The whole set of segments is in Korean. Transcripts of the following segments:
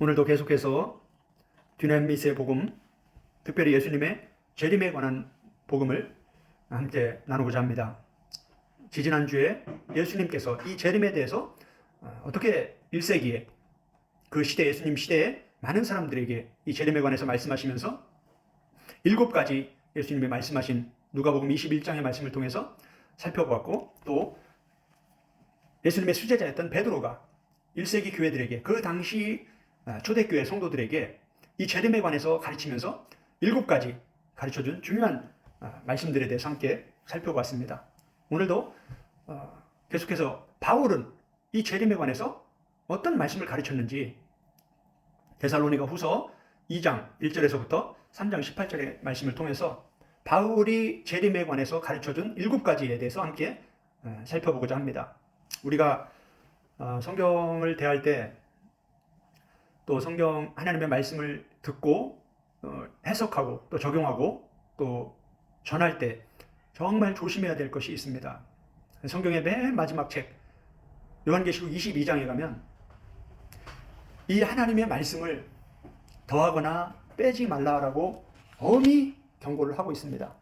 오늘도 계속해서 dynamit의 복음, 특별히 예수님의 재림에 관한 복음을 함께 나누고자 합니다. 지지난주에 예수님께서 이 재림에 대해서 어떻게 1세기에 그 시대, 예수님 시대에 많은 사람들에게 이 재림에 관해서 말씀하시면서 7가지 예수님이 말씀하신 누가복음 21장의 말씀을 통해서 살펴보았고, 또 예수님의 수제자였던 베드로가 1세기 교회들에게, 그 당시 초대교회 성도들에게 이 재림에 관해서 가르치면서 7가지 가르쳐준 중요한 말씀들에 대해서 함께 살펴봤습니다. 오늘도 계속해서 바울은 이 재림에 관해서 어떤 말씀을 가르쳤는지 데살로니가 후서 2장 1절에서부터 3장 18절의 말씀을 통해서 바울이 재림에 관해서 가르쳐준 7가지에 대해서 함께 살펴보고자 합니다. 우리가 성경을 대할 때, 또 성경 하나님의 말씀을 듣고 해석하고 또 적용하고 또 전할 때 정말 조심해야 될 것이 있습니다. 성경의 맨 마지막 책 요한계시록 22장에 가면 이 하나님의 말씀을 더하거나 빼지 말라라고 엄히 경고를 하고 있습니다.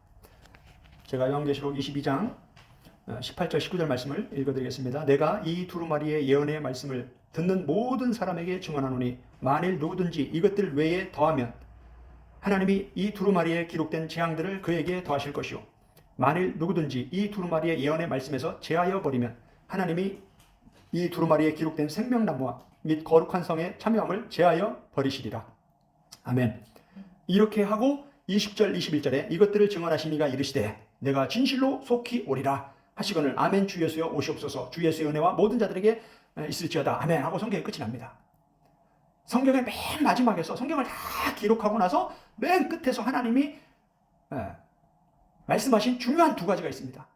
제가 요한계시록 22장 18절 19절 말씀을 읽어드리겠습니다. 내가 이 두루마리의 예언의 말씀을 듣는 모든 사람에게 증언하노니 만일 누구든지 이것들 외에 더하면 하나님이 이 두루마리에 기록된 재앙들을 그에게 더하실 것이요, 만일 누구든지 이 두루마리의 예언의 말씀에서 제하여 버리면 하나님이 이 두루마리에 기록된 생명나무와 및 거룩한 성의 참여함을 제하여 버리시리라. 아멘. 이렇게 하고 20절 21절에 이것들을 증언하시니가 이르시되 내가 진실로 속히 오리라 하시거늘 아멘 주 예수여 오시옵소서. 주 예수의 은혜와 모든 자들에게 있을지어다. 아멘 하고 성경이 끝이 납니다. 성경의 맨 마지막에서 성경을 다 기록하고 나서 맨 끝에서 하나님이 말씀하신 중요한 2가지가 있습니다.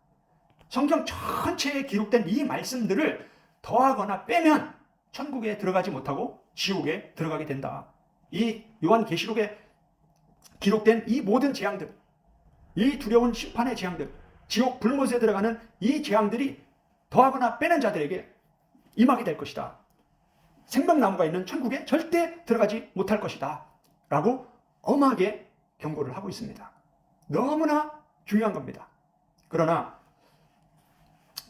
성경 전체에 기록된 이 말씀들을 더하거나 빼면 천국에 들어가지 못하고 지옥에 들어가게 된다. 이 요한계시록에 기록된 이 모든 재앙들, 이 두려운 심판의 재앙들, 지옥 불못에 들어가는 이 재앙들이 더하거나 빼는 자들에게 임하게 될 것이다. 생명나무가 있는 천국에 절대 들어가지 못할 것이다 라고 엄하게 경고를 하고 있습니다. 너무나 중요한 겁니다. 그러나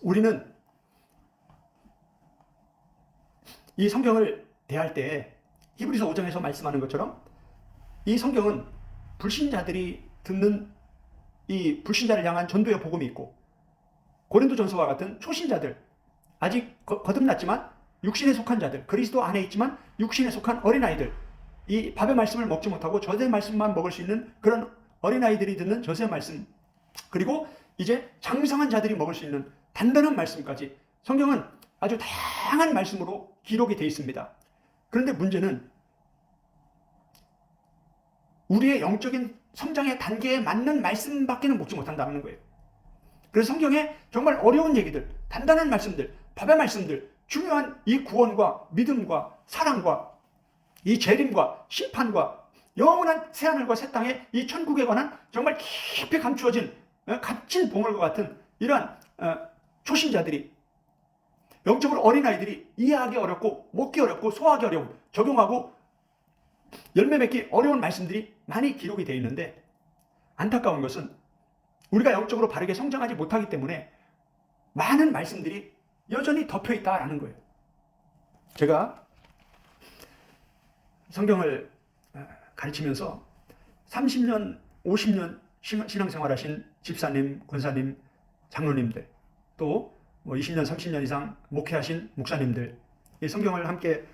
우리는 이 성경을 대할 때 히브리서 5장에서 말씀하는 것처럼 이 성경은 불신자들이 듣는 이 불신자를 향한 전도의 복음이 있고, 고린도전서와 같은 초신자들, 아직 거듭났지만 육신에 속한 자들, 그리스도 안에 있지만 육신에 속한 어린아이들, 이 밥의 말씀을 먹지 못하고 젖의 말씀만 먹을 수 있는 그런 어린아이들이 듣는 젖의 말씀, 그리고 이제 장성한 자들이 먹을 수 있는 단단한 말씀까지 성경은 아주 다양한 말씀으로 기록이 되어 있습니다. 그런데 문제는 우리의 영적인 성장의 단계에 맞는 말씀밖에는 먹지 못한다는 거예요. 그래서 성경에 정말 어려운 얘기들, 단단한 말씀들, 밥의 말씀들, 중요한 이 구원과 믿음과 사랑과 이 재림과 심판과 영원한 새하늘과 새 땅의 이 천국에 관한 정말 깊이 감추어진 값진 보물과 같은 이러한 초신자들이, 영적으로 어린아이들이 이해하기 어렵고 먹기 어렵고 소화하기 어려운, 적용하고 열매 맺기 어려운 말씀들이 많이 기록이 되어 있는데, 안타까운 것은 우리가 영적으로 바르게 성장하지 못하기 때문에 많은 말씀들이 여전히 덮여 있다라는 거예요. 제가 성경을 가르치면서 30년, 50년 신앙생활 하신 집사님, 권사님, 장로님들, 또 20년, 30년 이상 목회하신 목사님들, 이 성경을 함께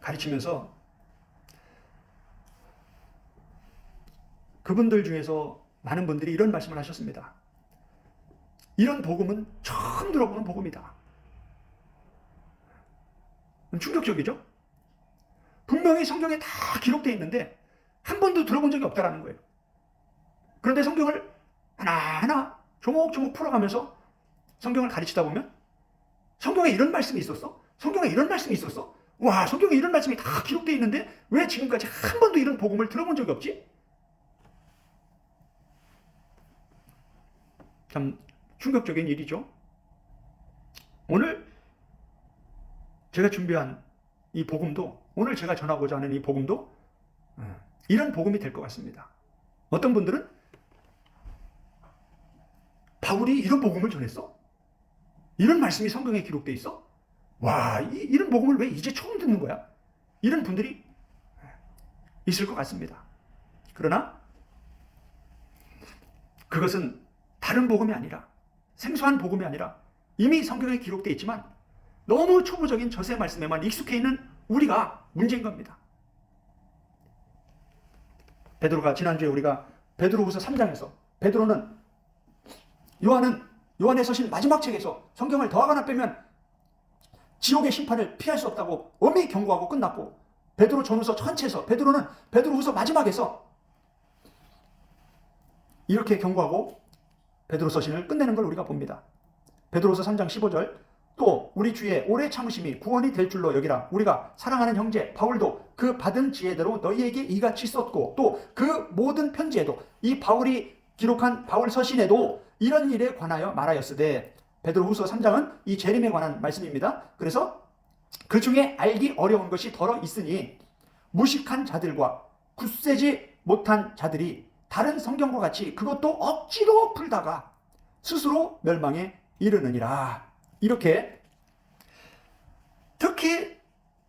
가르치면서 그분들 중에서 많은 분들이 이런 말씀을 하셨습니다. 이런 복음은 처음 들어보는 복음이다. 충격적이죠? 분명히 성경에 다 기록되어 있는데 한 번도 들어본 적이 없다라는 거예요. 그런데 성경을 하나하나 조목조목 풀어가면서 성경을 가르치다 보면 성경에 이런 말씀이 있었어? 성경에 이런 말씀이 있었어? 와, 성경에 이런 말씀이 다 기록되어 있는데 왜 지금까지 한 번도 이런 복음을 들어본 적이 없지? 참 충격적인 일이죠. 오늘 제가 준비한 이 복음도, 오늘 제가 전하고자 하는 이 복음도 이런 복음이 될 것 같습니다. 어떤 분들은 바울이 이런 복음을 전했어? 이런 말씀이 성경에 기록돼 있어? 와, 이런 복음을 왜 이제 처음 듣는 거야? 이런 분들이 있을 것 같습니다. 그러나 그것은 다른 복음이 아니라, 생소한 복음이 아니라 이미 성경에 기록돼 있지만 너무 초보적인 저세 말씀에만 익숙해 있는 우리가 문제인 겁니다. 베드로가 지난주에 우리가 베드로후서 3장에서 요한의 서신 마지막 책에서 성경을 더하거나 빼면 지옥의 심판을 피할 수 없다고 엄히 경고하고 끝났고, 베드로 전후서 전체에서 베드로는 베드로후서 마지막에서 이렇게 경고하고 베드로 서신을 끝내는 걸 우리가 봅니다. 베드로후서 3장 15절, 또 우리 주의 오래 참으심이 구원이 될 줄로 여기라. 우리가 사랑하는 형제 바울도 그 받은 지혜대로 너희에게 이같이 썼고, 또 그 모든 편지에도, 이 바울이 기록한 바울 서신에도 이런 일에 관하여 말하였으되, 베드로후서 3장은 이 재림에 관한 말씀입니다. 그래서 그 중에 알기 어려운 것이 더러 있으니 무식한 자들과 굳세지 못한 자들이 다른 성경과 같이 그것도 억지로 풀다가 스스로 멸망에 이르느니라. 이렇게, 특히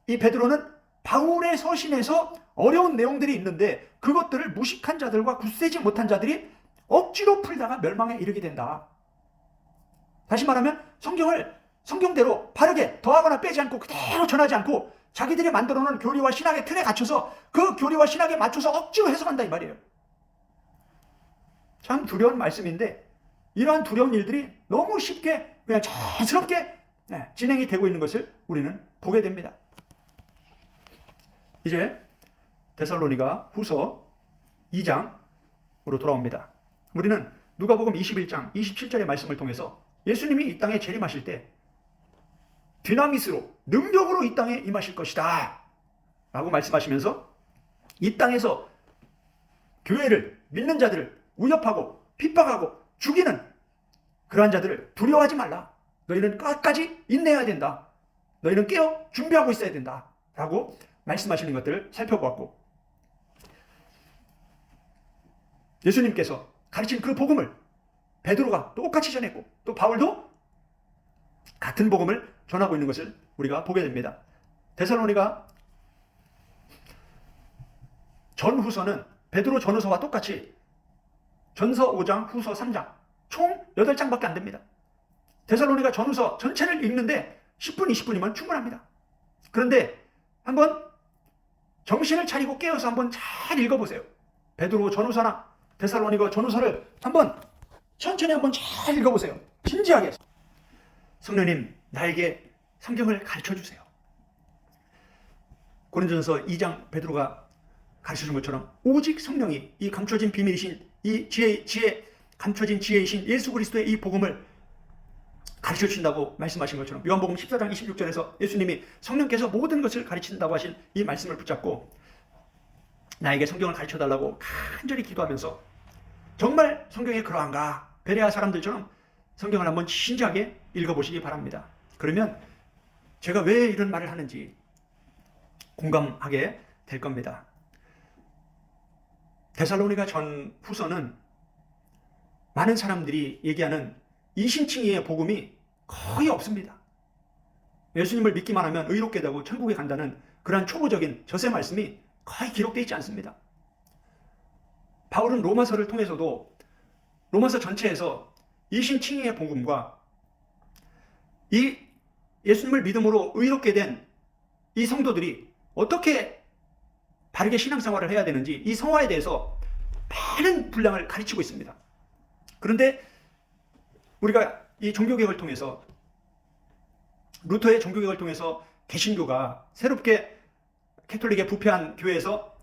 이 베드로는 바울의 서신에서 어려운 내용들이 있는데 그것들을 무식한 자들과 굳세지 못한 자들이 억지로 풀다가 멸망에 이르게 된다. 다시 말하면 성경을 성경대로 바르게 더하거나 빼지 않고 그대로 전하지 않고 자기들이 만들어 놓은 교리와 신학의 틀에 갇혀서 그 교리와 신학에 맞춰서 억지로 해석한다 이 말이에요. 참 두려운 말씀인데 이러한 두려운 일들이 너무 쉽게 그냥 자연스럽게 진행이 되고 있는 것을 우리는 보게 됩니다. 이제 데살로니가 후서 2장으로 돌아옵니다. 우리는 누가복음 21장 27절의 말씀을 통해서 예수님이 이 땅에 재림하실 때 디나미스로, 능력으로 이 땅에 임하실 것이다 라고 말씀하시면서 이 땅에서 교회를, 믿는 자들을 위협하고 핍박하고 죽이는 그러한 자들을 두려워하지 말라. 너희는 끝까지 인내해야 된다. 너희는 깨어 준비하고 있어야 된다 라고 말씀하시는 것들을 살펴보았고, 예수님께서 가르친 그 복음을 베드로가 똑같이 전했고, 또 바울도 같은 복음을 전하고 있는 것을 우리가 보게 됩니다. 데살로니가 전후서는 베드로 전후서와 똑같이 전서 5장, 후서 3장 총 8장밖에 안 됩니다. 데살로니가 전후서 전체를 읽는데 10분, 20분이면 충분합니다. 그런데 한번 정신을 차리고 깨어서 한번 잘 읽어보세요. 베드로 전후서나 데살로니가 전후서를 한번 천천히 한번 잘 읽어보세요. 진지하게. 성령님, 나에게 성경을 가르쳐주세요. 고린도전서 2장 베드로가 가르쳐준 것처럼 오직 성령이 이 감춰진 비밀이신 이 감춰진 지혜이신 예수 그리스도의 이 복음을 가르쳐 주신다고 말씀하신 것처럼, 요한복음 14장 26절에서 예수님이 성령께서 모든 것을 가르친다고 하신 이 말씀을 붙잡고 나에게 성경을 가르쳐 달라고 간절히 기도하면서 정말 성경에 그러한가 베레아 사람들처럼 성경을 한번 진지하게 읽어보시기 바랍니다. 그러면 제가 왜 이런 말을 하는지 공감하게 될 겁니다. 데살로니가 전 후서는 많은 사람들이 얘기하는 이신칭의의 복음이 거의 없습니다. 예수님을 믿기만 하면 의롭게 되고 천국에 간다는 그러한 초보적인 저세 말씀이 거의 기록되어 있지 않습니다. 바울은 로마서를 통해서도 로마서 전체에서 이신칭의의 복음과 이 예수님을 믿음으로 의롭게 된 이 성도들이 어떻게 바르게 신앙생활을 해야 되는지 이 성화에 대해서 많은 분량을 가르치고 있습니다. 그런데 우리가 이 종교개혁을 통해서, 루터의 종교개혁을 통해서 개신교가 새롭게 캐톨릭의 부패한 교회에서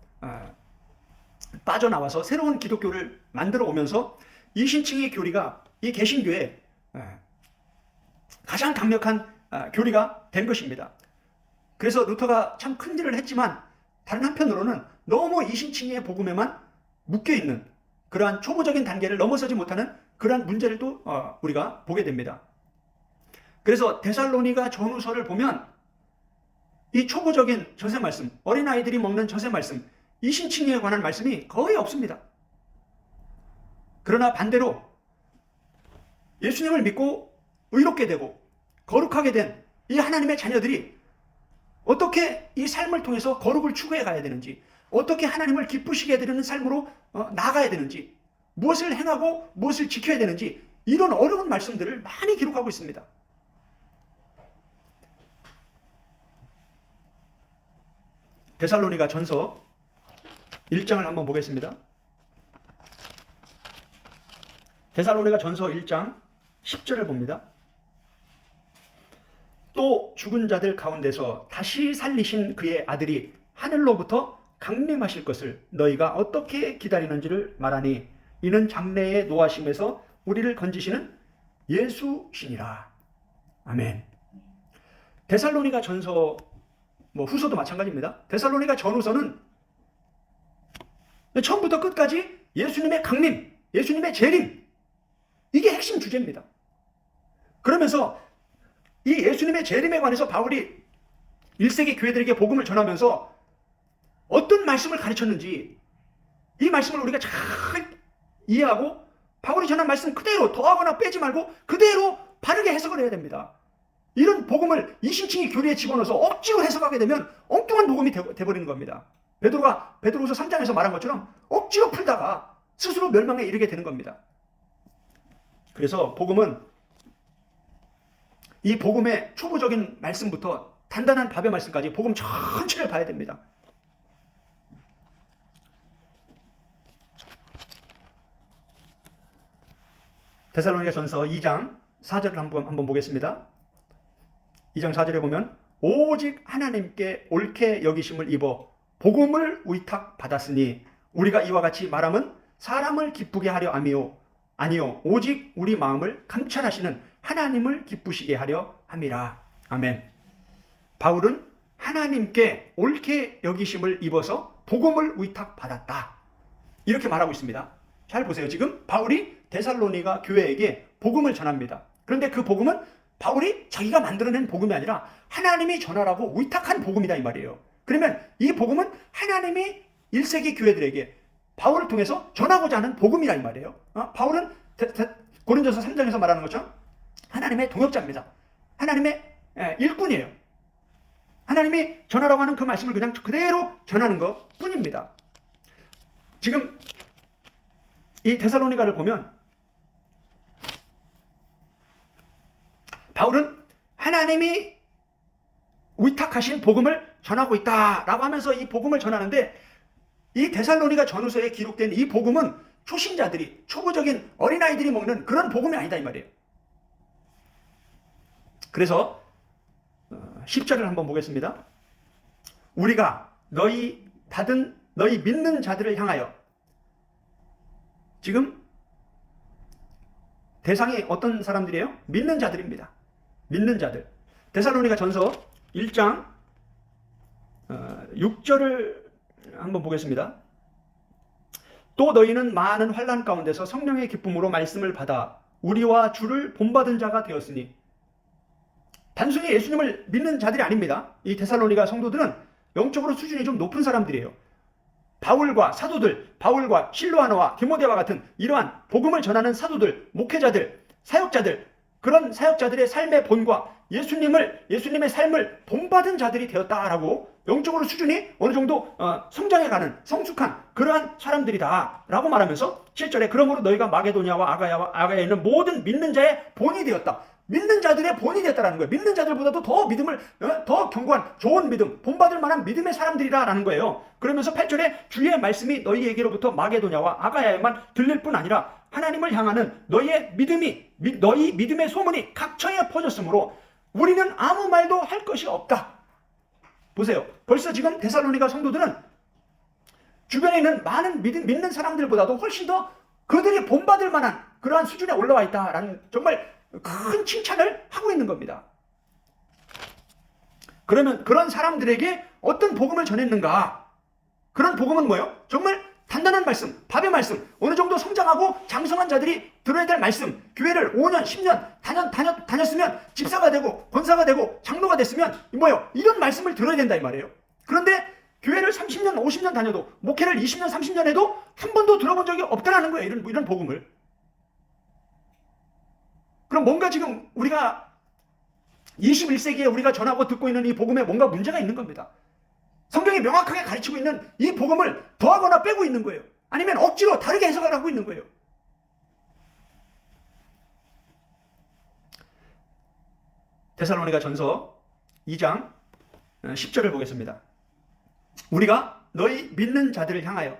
빠져나와서 새로운 기독교를 만들어 오면서 이신칭의 교리가 이 개신교의 가장 강력한 교리가 된 것입니다. 그래서 루터가 참 큰 일을 했지만 다른 한편으로는 너무 이신칭의 복음에만 묶여있는 그러한 초보적인 단계를 넘어서지 못하는 그러한 문제를 또 우리가 보게 됩니다. 그래서 데살로니가 전후서를 보면 이 초보적인 전세 말씀, 어린아이들이 먹는 전세 말씀, 이신칭의에 관한 말씀이 거의 없습니다. 그러나 반대로 예수님을 믿고 의롭게 되고 거룩하게 된 이 하나님의 자녀들이 어떻게 이 삶을 통해서 거룩을 추구해 가야 되는지, 어떻게 하나님을 기쁘시게 해드리는 삶으로 나아가야 되는지, 무엇을 행하고 무엇을 지켜야 되는지, 이런 어려운 말씀들을 많이 기록하고 있습니다. 데살로니가 전서 1장을 한번 보겠습니다. 데살로니가 전서 1장 10절을 봅니다. 또 죽은 자들 가운데서 다시 살리신 그의 아들이 하늘로부터 강림하실 것을 너희가 어떻게 기다리는지를 말하니 이는 장래의 노하심에서 우리를 건지시는 예수시니라. 아멘. 데살로니가 전서, 후서도 마찬가지입니다. 데살로니가 전후서는 처음부터 끝까지 예수님의 강림, 예수님의 재림, 이게 핵심 주제입니다. 그러면서 이 예수님의 재림에 관해서 바울이 1세기 교회들에게 복음을 전하면서 어떤 말씀을 가르쳤는지, 이 말씀을 우리가 잘 이해하고 바울이 전한 말씀 그대로 더하거나 빼지 말고 그대로 바르게 해석을 해야 됩니다. 이런 복음을 이신칭의 교리에 집어넣어서 억지로 해석하게 되면 엉뚱한 복음이 돼버리는 겁니다. 베드로후서 3장에서 말한 것처럼 억지로 풀다가 스스로 멸망에 이르게 되는 겁니다. 그래서 복음은 이 복음의 초보적인 말씀부터 단단한 밥의 말씀까지 복음 전체를 봐야 됩니다. 데살로니가 전서 2장 4절을 한번 보겠습니다. 2장 4절에 보면 오직 하나님께 옳게 여기심을 입어 복음을 위탁받았으니 우리가 이와 같이 말함은 사람을 기쁘게 하려 함이요 아니요 오직 우리 마음을 감찰하시는 하나님을 기쁘시게 하려 함이라. 아멘. 바울은 하나님께 옳게 여기심을 입어서 복음을 위탁받았다, 이렇게 말하고 있습니다. 잘 보세요. 지금 바울이 데살로니가 교회에게 복음을 전합니다. 그런데 그 복음은 바울이 자기가 만들어낸 복음이 아니라 하나님이 전하라고 위탁한 복음이다, 이 말이에요. 그러면 이 복음은 하나님이 1세기 교회들에게 바울을 통해서 전하고자 하는 복음이라 이 말이에요. 바울은 고린도서 3장에서 말하는 것처럼 하나님의 동역자입니다. 하나님의 일꾼이에요. 하나님이 전하라고 하는 그 말씀을 그냥 그대로 전하는 것 뿐입니다. 지금 이 데살로니가를 보면 바울은 하나님이 위탁하신 복음을 전하고 있다라고 하면서 이 복음을 전하는데, 이 데살로니가 전후서에 기록된 이 복음은 초신자들이, 초보적인 어린아이들이 먹는 그런 복음이 아니다, 이 말이에요. 그래서 10절을 한번 보겠습니다. 우리가 너희 믿는 자들을 향하여, 지금 대상이 어떤 사람들이에요? 믿는 자들입니다. 믿는 자들. 데살로니가 전서 1장 6절을 한번 보겠습니다. 또 너희는 많은 환난 가운데서 성령의 기쁨으로 말씀을 받아 우리와 주를 본받은 자가 되었으니, 단순히 예수님을 믿는 자들이 아닙니다. 이 데살로니가 성도들은 영적으로 수준이 좀 높은 사람들이에요. 바울과 사도들, 바울과 실로아나와 디모데와 같은 이러한 복음을 전하는 사도들, 목회자들, 사역자들, 그런 사역자들의 삶의 본과 예수님의 삶을 본받은 자들이 되었다라고, 영적으로 수준이 어느 정도 성장해가는 성숙한 그러한 사람들이다 라고 말하면서 7절에 그러므로 너희가 마게도냐와 아가야에 있는 모든 믿는 자의 본이 되었다. 믿는 자들의 본이 됐다라는 거예요. 믿는 자들보다도 더 믿음을, 더 견고한 좋은 믿음, 본받을 만한 믿음의 사람들이라는 거예요. 그러면서 8절에 주의 말씀이 너희에게로부터 마게도냐와 아가야에만 들릴 뿐 아니라 하나님을 향하는 너희 믿음의 소문이 각처에 퍼졌으므로 우리는 아무 말도 할 것이 없다. 보세요. 벌써 지금 데살로니가 성도들은 주변에 있는 많은 믿는 사람들보다도 훨씬 더 그들이 본받을 만한 그러한 수준에 올라와 있다라는 정말 큰 칭찬을 하고 있는 겁니다. 그러면 그런 사람들에게 어떤 복음을 전했는가? 그런 복음은 뭐예요? 정말 단단한 말씀, 밥의 말씀, 어느 정도 성장하고 장성한 자들이 들어야 될 말씀, 교회를 5년, 10년 다녔으면 집사가 되고 권사가 되고 장로가 됐으면 뭐예요? 이런 말씀을 들어야 된다 이 말이에요. 그런데 교회를 30년, 50년 다녀도 목회를 20년, 30년 해도 한 번도 들어본 적이 없다라는 거예요. 이런 복음을. 그럼 뭔가 지금 우리가 21세기에 우리가 전하고 듣고 있는 이 복음에 뭔가 문제가 있는 겁니다. 성경이 명확하게 가르치고 있는 이 복음을 더하거나 빼고 있는 거예요. 아니면 억지로 다르게 해석을 하고 있는 거예요. 데살로니가 전서 2장 10절을 보겠습니다. 우리가 너희 믿는 자들을 향하여,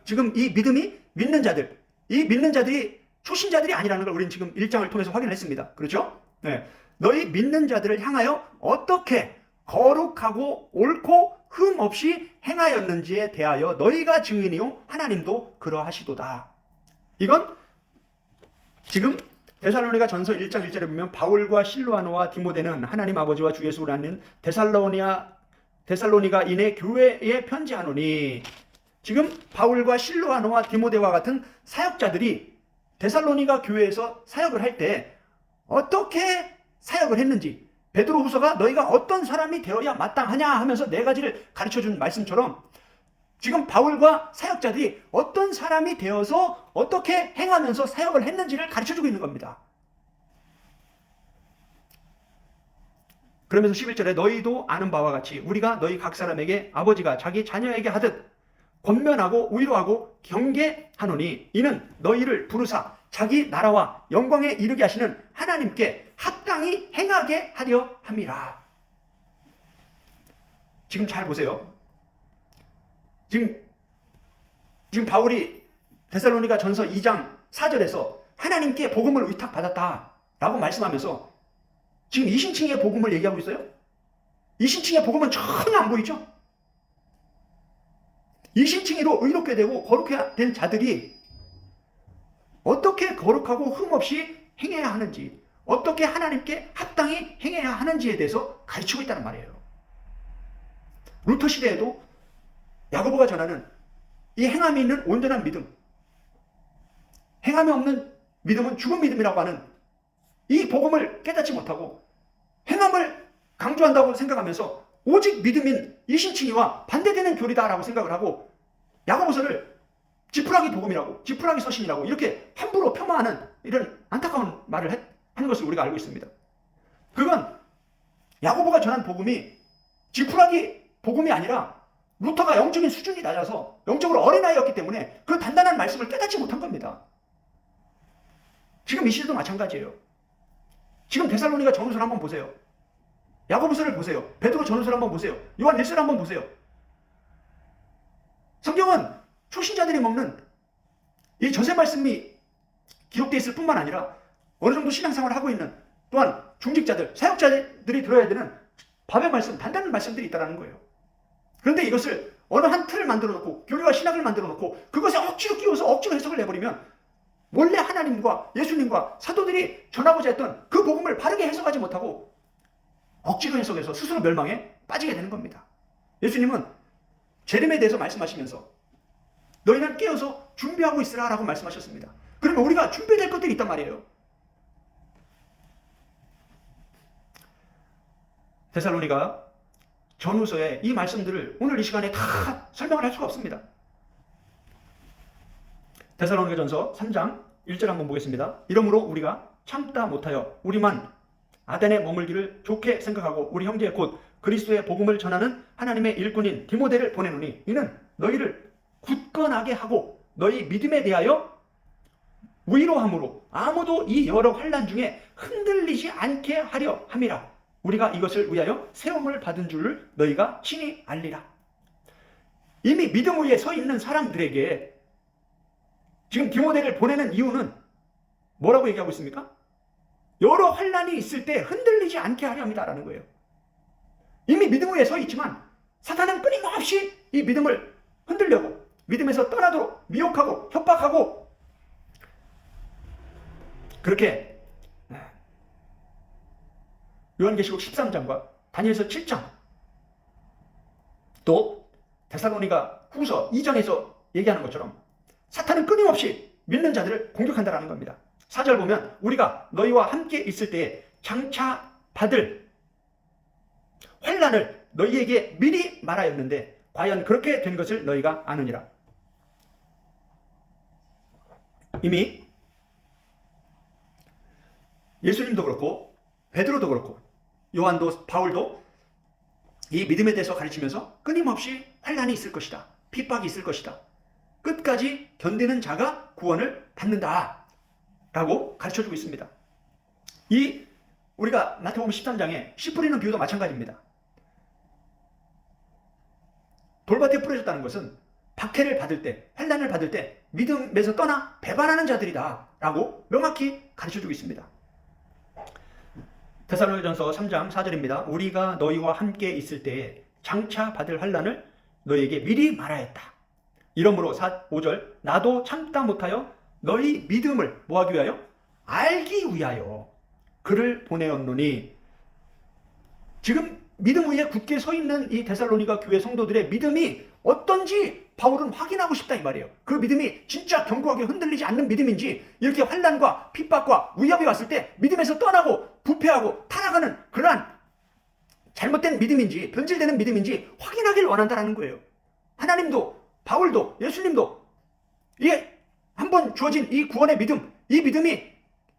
지금 이 믿음이 믿는 자들, 이 믿는 자들이 초신자들이 아니라는 걸 우리는 지금 1장을 통해서 확인했습니다. 그렇죠? 네. 너희 믿는 자들을 향하여 어떻게 거룩하고 옳고 흠 없이 행하였는지에 대하여 너희가 증인이요 하나님도 그러하시도다. 이건 지금 데살로니가 전서 1장 1절에 보면 바울과 실로아노와 디모데는 하나님 아버지와 주 예수를 아는 데살로니가인의 교회에 편지하노니, 지금 바울과 실로아노와 디모데와 같은 사역자들이 데살로니가 교회에서 사역을 할 때 어떻게 사역을 했는지, 베드로후서가 너희가 어떤 사람이 되어야 마땅하냐 하면서 네 가지를 가르쳐준 말씀처럼 지금 바울과 사역자들이 어떤 사람이 되어서 어떻게 행하면서 사역을 했는지를 가르쳐주고 있는 겁니다. 그러면서 11절에 너희도 아는 바와 같이 우리가 너희 각 사람에게 아버지가 자기 자녀에게 하듯 권면하고 위로하고 경계하노니, 이는 너희를 부르사 자기 나라와 영광에 이르게 하시는 하나님께 합당히 행하게 하려 함이라. 지금 잘 보세요. 지금 바울이 데살로니가 전서 2장 4절에서 하나님께 복음을 위탁받았다라고 말씀하면서 지금 이신칭의 복음을 얘기하고 있어요. 이신칭의 복음은 전혀 안 보이죠? 이신칭의로 의롭게 되고 거룩해 된 자들이 어떻게 거룩하고 흠없이 행해야 하는지, 어떻게 하나님께 합당히 행해야 하는지에 대해서 가르치고 있다는 말이에요. 루터 시대에도 야고보가 전하는 이 행함이 있는 온전한 믿음, 행함이 없는 믿음은 죽은 믿음이라고 하는 이 복음을 깨닫지 못하고 행함을 강조한다고 생각하면서 오직 믿음인 이신칭의와 반대되는 교리다라고 생각을 하고 야고보서를 지푸라기 복음이라고, 지푸라기 서신이라고 이렇게 함부로 폄하하는 이런 안타까운 말을 하는 것을 우리가 알고 있습니다. 그건 야고보가 전한 복음이 지푸라기 복음이 아니라 루터가 영적인 수준이 낮아서 영적으로 어린아이였기 때문에 그 단단한 말씀을 깨닫지 못한 겁니다. 지금 이 시대도 마찬가지예요. 지금 데살로니가 전후서를 한번 보세요. 야고보서를 보세요. 베드로 전후서를 한번 보세요. 요한 1서를 한번 보세요. 성경은 초신자들이 먹는 이 전세 말씀이 기록되어 있을 뿐만 아니라 어느 정도 신앙생활을 하고 있는 또한 중직자들, 사역자들이 들어야 되는 밥의 말씀, 단단한 말씀들이 있다는 거예요. 그런데 이것을 어느 한 틀을 만들어 놓고 교리와 신학을 만들어 놓고 그것에 억지로 끼워서 억지로 해석을 해버리면 원래 하나님과 예수님과 사도들이 전하고자 했던 그 복음을 바르게 해석하지 못하고 억지로 해석해서 스스로 멸망에 빠지게 되는 겁니다. 예수님은 재림에 대해서 말씀하시면서 너희는 깨어서 준비하고 있으라 라고 말씀하셨습니다. 그러면 우리가 준비될 것들이 있단 말이에요. 데살로니가 전후서에 이 말씀들을 오늘 이 시간에 다 설명을 할 수가 없습니다. 데살로니가 전서 3장 1절 한번 보겠습니다. 이러므로 우리가 참다 못하여 우리만 아덴에 머물기를 좋게 생각하고 우리 형제 곧 그리스도의 복음을 전하는 하나님의 일꾼인 디모데를 보내노니, 이는 너희를 굳건하게 하고 너희 믿음에 대하여 위로함으로 아무도 이 여러 환난 중에 흔들리지 않게 하려 함이라. 우리가 이것을 위하여 세움을 받은 줄을 너희가 친히 알리라. 이미 믿음 위에 서 있는 사람들에게 지금 디모데를 보내는 이유는 뭐라고 얘기하고 있습니까? 여러 환난이 있을 때 흔들리지 않게 하려 합니다라는 거예요. 이미 믿음 위에 서 있지만 사탄은 끊임없이 이 믿음을 흔들려고, 믿음에서 떠나도록 미혹하고 협박하고, 그렇게 요한계시록 13장과 다니엘서 7장 또 데살로니가 후서 2장에서 얘기하는 것처럼 사탄은 끊임없이 믿는 자들을 공격한다라는 겁니다. 4절 보면 우리가 너희와 함께 있을 때에 장차 받을 환난을 너희에게 미리 말하였는데 과연 그렇게 된 것을 너희가 아느니라. 이미 예수님도 그렇고 베드로도 그렇고 요한도 바울도 이 믿음에 대해서 가르치면서 끊임없이 환난이 있을 것이다. 핍박이 있을 것이다. 끝까지 견디는 자가 구원을 받는다 라고 가르쳐주고 있습니다. 이 우리가 마태복음 13장에 씨 뿌리는 비유도 마찬가지입니다. 돌밭에 뿌려졌다는 것은 박해를 받을 때, 환난을 받을 때 믿음에서 떠나 배반하는 자들이다 라고 명확히 가르쳐주고 있습니다. 데살로니가전서 3장 4절입니다. 우리가 너희와 함께 있을 때에 장차 받을 환난을 너희에게 미리 말하였다. 이러므로 5절 나도 참다 못하여 너희 믿음을 뭐하기 위하여? 알기 위하여 그를 보내었노니. 지금 믿음 위에 굳게 서 있는 이 데살로니가 교회 성도들의 믿음이 어떤지 바울은 확인하고 싶다 이 말이에요. 그 믿음이 진짜 견고하게 흔들리지 않는 믿음인지, 이렇게 환난과 핍박과 위협이 왔을 때 믿음에서 떠나고 부패하고 타락하는 그러한 잘못된 믿음인지 변질되는 믿음인지 확인하길 원한다는 거예요. 하나님도 바울도 예수님도 이게 한번 주어진 이 구원의 믿음, 이 믿음이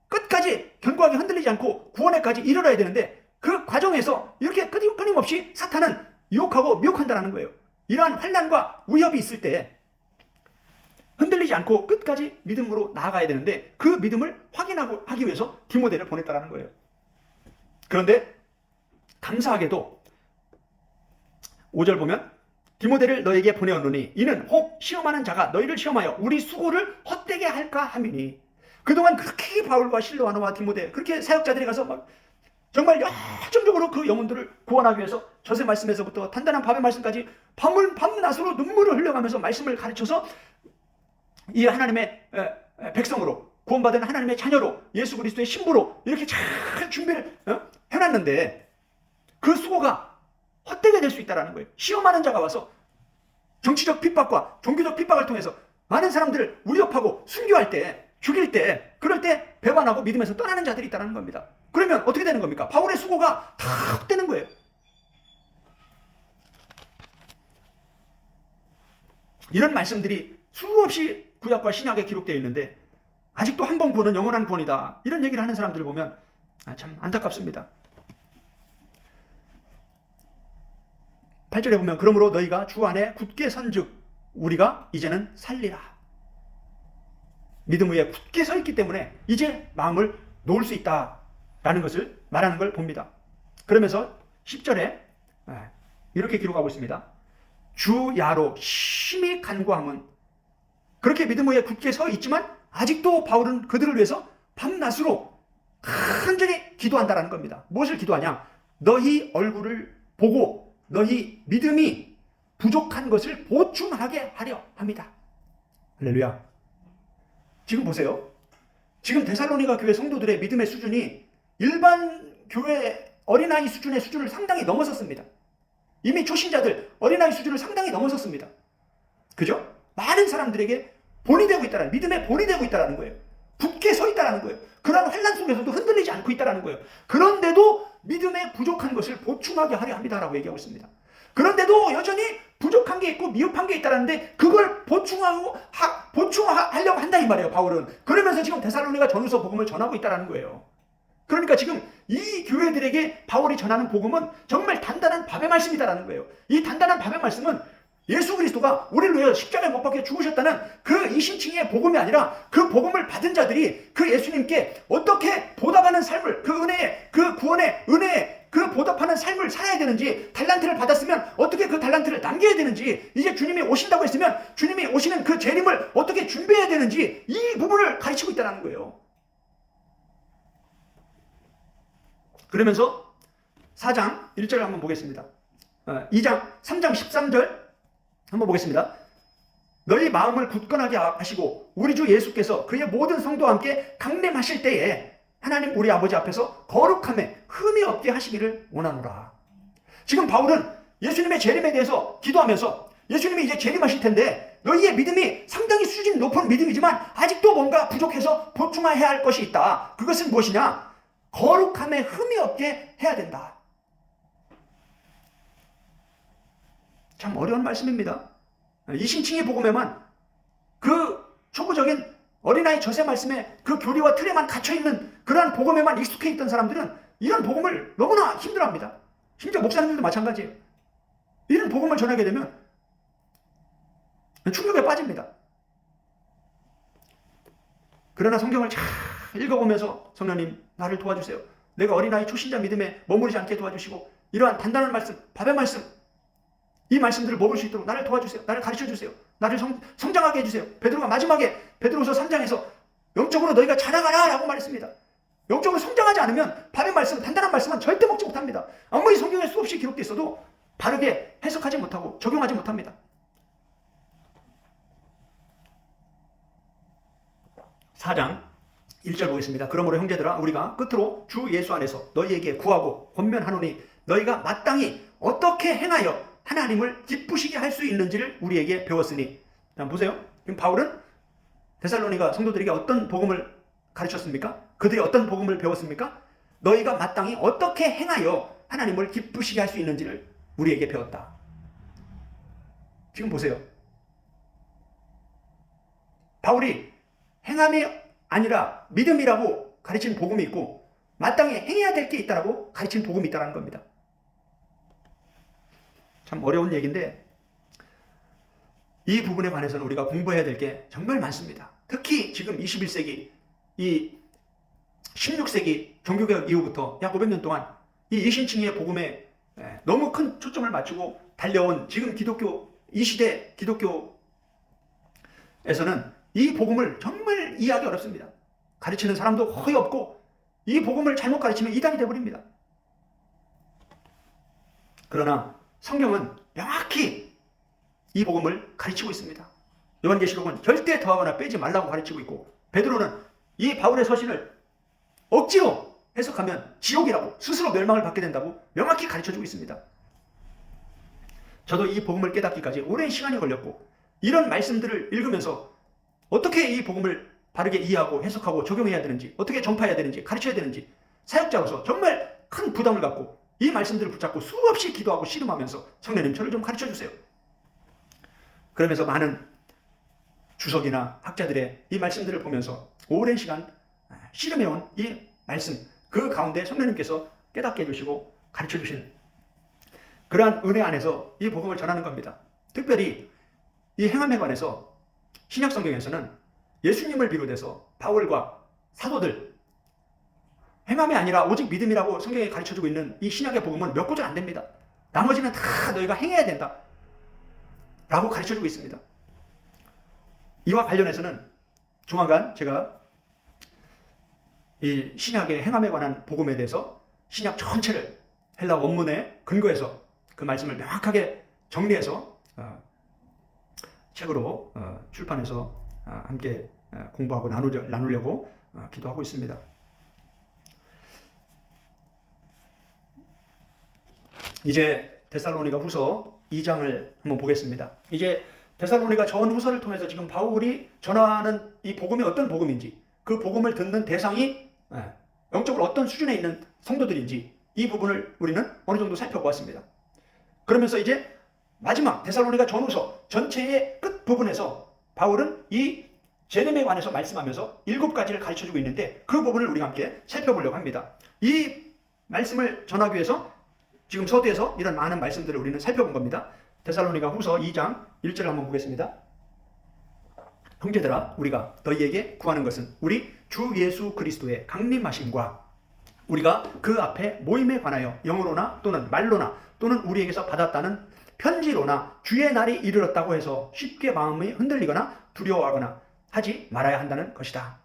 끝까지 견고하게 흔들리지 않고 구원에까지 이르러야 되는데 그 과정에서 이렇게 끊임없이 사탄은 유혹하고 미혹한다는 거예요. 이러한 환난과 위협이 있을 때 흔들리지 않고 끝까지 믿음으로 나아가야 되는데 그 믿음을 하기 위해서 디모데를 보냈다는 거예요. 그런데 감사하게도 5절 보면 디모데를 너에게 보내었노니 이는 혹 시험하는 자가 너희를 시험하여 우리 수고를 헛되게 할까 함이니. 그동안 그렇게 바울과 실로아나와 디모데 그렇게 사역자들이 가서 막 정말 열정적으로 그 영혼들을 구원하기 위해서 저세 말씀에서부터 단단한 밤의 말씀까지 밤낮으로 눈물을 흘려가면서 말씀을 가르쳐서 이 하나님의 백성으로 구원받은 하나님의 자녀로 예수 그리스도의 신부로 이렇게 잘 준비를 해놨는데 그 수고가 헛되게 될 수 있다는 거예요. 시험하는 자가 와서 정치적 핍박과 종교적 핍박을 통해서 많은 사람들을 위협하고 순교할 때, 죽일 때, 그럴 때 배반하고 믿음에서 떠나는 자들이 있다는 겁니다. 그러면 어떻게 되는 겁니까? 바울의 수고가 다 헛되는 거예요. 이런 말씀들이 수없이 구약과 신약에 기록되어 있는데 아직도 한 번 구원은 영원한 구원이다, 이런 얘기를 하는 사람들을 보면 참 안타깝습니다. 8절에 보면 그러므로 너희가 주 안에 굳게 선즉 우리가 이제는 살리라. 믿음 위에 굳게 서 있기 때문에 이제 마음을 놓을 수 있다라는 것을 말하는 걸 봅니다. 그러면서 10절에 이렇게 기록하고 있습니다. 주 야로 심히 간구함은, 그렇게 믿음 위에 굳게 서 있지만 아직도 바울은 그들을 위해서 밤낮으로 간절히 기도한다라는 겁니다. 무엇을 기도하냐? 너희 얼굴을 보고 너희 믿음이 부족한 것을 보충하게 하려 합니다. 할렐루야. 지금 보세요. 지금 데살로니가 교회 성도들의 믿음의 수준이 일반 교회 어린아이 수준의 수준을 상당히 넘어섰습니다. 이미 초신자들 어린아이 수준을 상당히 넘어섰습니다. 그죠? 많은 사람들에게 본이 되고 있다는, 믿음의 본이 되고 있다는 거예요. 굳게 서 있다는 거예요. 그러한 환난 속에서도 흔들리지 않고 있다는 거예요. 그런데도 믿음의 부족한 것을 보충하게 하려 합니다라고 얘기하고 있습니다. 그런데도 여전히 부족한 게 있고 미흡한 게 있다는데 그걸 보충하려고 한다 이 말이에요, 바울은. 그러면서 지금 데살로니가 전후서 복음을 전하고 있다는 거예요. 그러니까 지금 이 교회들에게 바울이 전하는 복음은 정말 단단한 밥의 말씀이다라는 거예요. 이 단단한 밥의 말씀은 예수 그리스도가 우리를 위해 십자가에 못 박혀 죽으셨다는 그 이신칭의 복음이 아니라 그 복음을 받은 자들이 그 예수님께 어떻게 보답하는 삶을, 그 은혜의, 그 구원의 은혜에 그 보답하는 삶을 살아야 되는지, 달란트를 받았으면 어떻게 그 달란트를 남겨야 되는지, 이제 주님이 오신다고 했으면 주님이 오시는 그 재림을 어떻게 준비해야 되는지, 이 부분을 가르치고 있다는 거예요. 그러면서 4장 1절을 한번 보겠습니다. 3장 13절 한번 보겠습니다. 너희 마음을 굳건하게 하시고 우리 주 예수께서 그의 모든 성도와 함께 강림하실 때에 하나님 우리 아버지 앞에서 거룩함에 흠이 없게 하시기를 원하노라. 지금 바울은 예수님의 재림에 대해서 기도하면서 예수님이 이제 재림하실 텐데 너희의 믿음이 상당히 수준 높은 믿음이지만 아직도 뭔가 부족해서 보충해야 할 것이 있다. 그것은 무엇이냐? 거룩함에 흠이 없게 해야 된다. 참 어려운 말씀입니다. 이신칭의 복음에만 그 초보적인 어린아이 젖의 말씀에 그 교리와 틀에만 갇혀있는 그러한 복음에만 익숙해 있던 사람들은 이런 복음을 너무나 힘들어합니다. 심지어 목사님들도 마찬가지예요. 이런 복음을 전하게 되면 충격에 빠집니다. 그러나 성경을 잘 읽어보면서 성령님 나를 도와주세요. 내가 어린아이 초신자 믿음에 머무르지 않게 도와주시고 이러한 단단한 말씀, 밥의 말씀, 이 말씀들을 먹을 수 있도록 나를 도와주세요. 나를 가르쳐주세요. 나를 성장하게 해주세요. 베드로가 마지막에 베드로서 3장에서 영적으로 너희가 자라가라 라고 말했습니다. 영적으로 성장하지 않으면 밥의 말씀, 단단한 말씀은 절대 먹지 못합니다. 아무리 성경에 수없이 기록되어 있어도 바르게 해석하지 못하고 적용하지 못합니다. 4장 1절 보겠습니다. 그러므로 형제들아 우리가 끝으로 주 예수 안에서 너희에게 구하고 권면하노니 너희가 마땅히 어떻게 행하여 하나님을 기쁘시게 할 수 있는지를 우리에게 배웠으니. 자, 보세요. 지금 바울은 데살로니가 성도들에게 어떤 복음을 가르쳤습니까? 그들이 어떤 복음을 배웠습니까? 너희가 마땅히 어떻게 행하여 하나님을 기쁘시게 할 수 있는지를 우리에게 배웠다. 지금 보세요. 바울이 행함이 아니라 믿음이라고 가르친 복음이 있고 마땅히 행해야 될 게 있다라고 가르친 복음이 있다는 겁니다. 참 어려운 얘기인데 이 부분에 관해서는 우리가 공부해야 될 게 정말 많습니다. 특히 지금 21세기, 이 16세기 종교개혁 이후부터 약 500년 동안 이 이신칭의 복음에 너무 큰 초점을 맞추고 달려온 지금 기독교, 이 시대 기독교에서는 이 복음을 정말 이해하기 어렵습니다. 가르치는 사람도 거의 없고 이 복음을 잘못 가르치면 이단이 되어버립니다. 그러나 성경은 명확히 이 복음을 가르치고 있습니다. 요한계시록은 절대 더하거나 빼지 말라고 가르치고 있고 베드로는 이 바울의 서신을 억지로 해석하면 지옥이라고 스스로 멸망을 받게 된다고 명확히 가르쳐주고 있습니다. 저도 이 복음을 깨닫기까지 오랜 시간이 걸렸고 이런 말씀들을 읽으면서 어떻게 이 복음을 바르게 이해하고 해석하고 적용해야 되는지 어떻게 전파해야 되는지 가르쳐야 되는지 사역자로서 정말 큰 부담을 갖고 이 말씀들을 붙잡고 수없이 기도하고 씨름하면서 성령님 저를 좀 가르쳐주세요. 그러면서 많은 주석이나 학자들의 이 말씀들을 보면서 오랜 시간 씨름해온 이 말씀 그 가운데 성령님께서 깨닫게 해주시고 가르쳐주신 그러한 은혜 안에서 이 복음을 전하는 겁니다. 특별히 이 행함에 관해서 신약 성경에서는 예수님을 비롯해서 바울과 사도들 행함이 아니라 오직 믿음이라고 성경에 가르쳐주고 있는 이 신약의 복음은 몇 구절 안 됩니다. 나머지는 다 너희가 행해야 된다 라고 가르쳐주고 있습니다. 이와 관련해서는 조만간 제가 이 신약의 행함에 관한 복음에 대해서 신약 전체를 헬라 원문에 근거해서 그 말씀을 명확하게 정리해서 책으로 출판해서 함께 공부하고 나누려고 기도하고 있습니다. 이제 데살로니가 후서 2장을 한번 보겠습니다. 이제 데살로니가 전 후서를 통해서 지금 바울이 전하는 이 복음이 어떤 복음인지 그 복음을 듣는 대상이 영적으로 어떤 수준에 있는 성도들인지 이 부분을 우리는 어느 정도 살펴보았습니다. 그러면서 이제 마지막 데살로니가 전후서 전체의 끝 부분에서 바울은 이 제림에 관해서 말씀하면서 7가지를 가르쳐주고 있는데 그 부분을 우리가 함께 살펴보려고 합니다. 이 말씀을 전하기 위해서 지금 서두에서 이런 많은 말씀들을 우리는 살펴본 겁니다. 데살로니가 후서 2장 1절을 한번 보겠습니다. 형제들아 우리가 너희에게 구하는 것은 우리 주 예수 그리스도의 강림하심과 우리가 그 앞에 모임에 관하여 영어로나 또는 말로나 또는 우리에게서 받았다는 편지로나 주의 날이 이르렀다고 해서 쉽게 마음이 흔들리거나 두려워하거나 하지 말아야 한다는 것이다.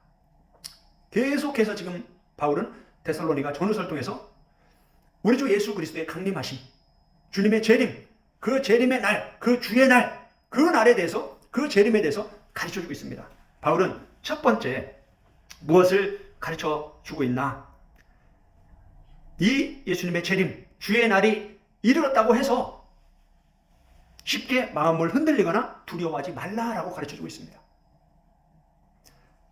계속해서 지금 바울은 데살로니가 전후서를 통해서 우리 주 예수 그리스도의 강림하심, 주님의 재림, 그 재림의 날, 그 주의 날, 그 날에 대해서, 그 재림에 대해서 가르쳐주고 있습니다. 바울은 첫 번째 무엇을 가르쳐주고 있나? 이 예수님의 재림, 주의 날이 이르렀다고 해서 쉽게 마음을 흔들리거나 두려워하지 말라라고 가르쳐주고 있습니다.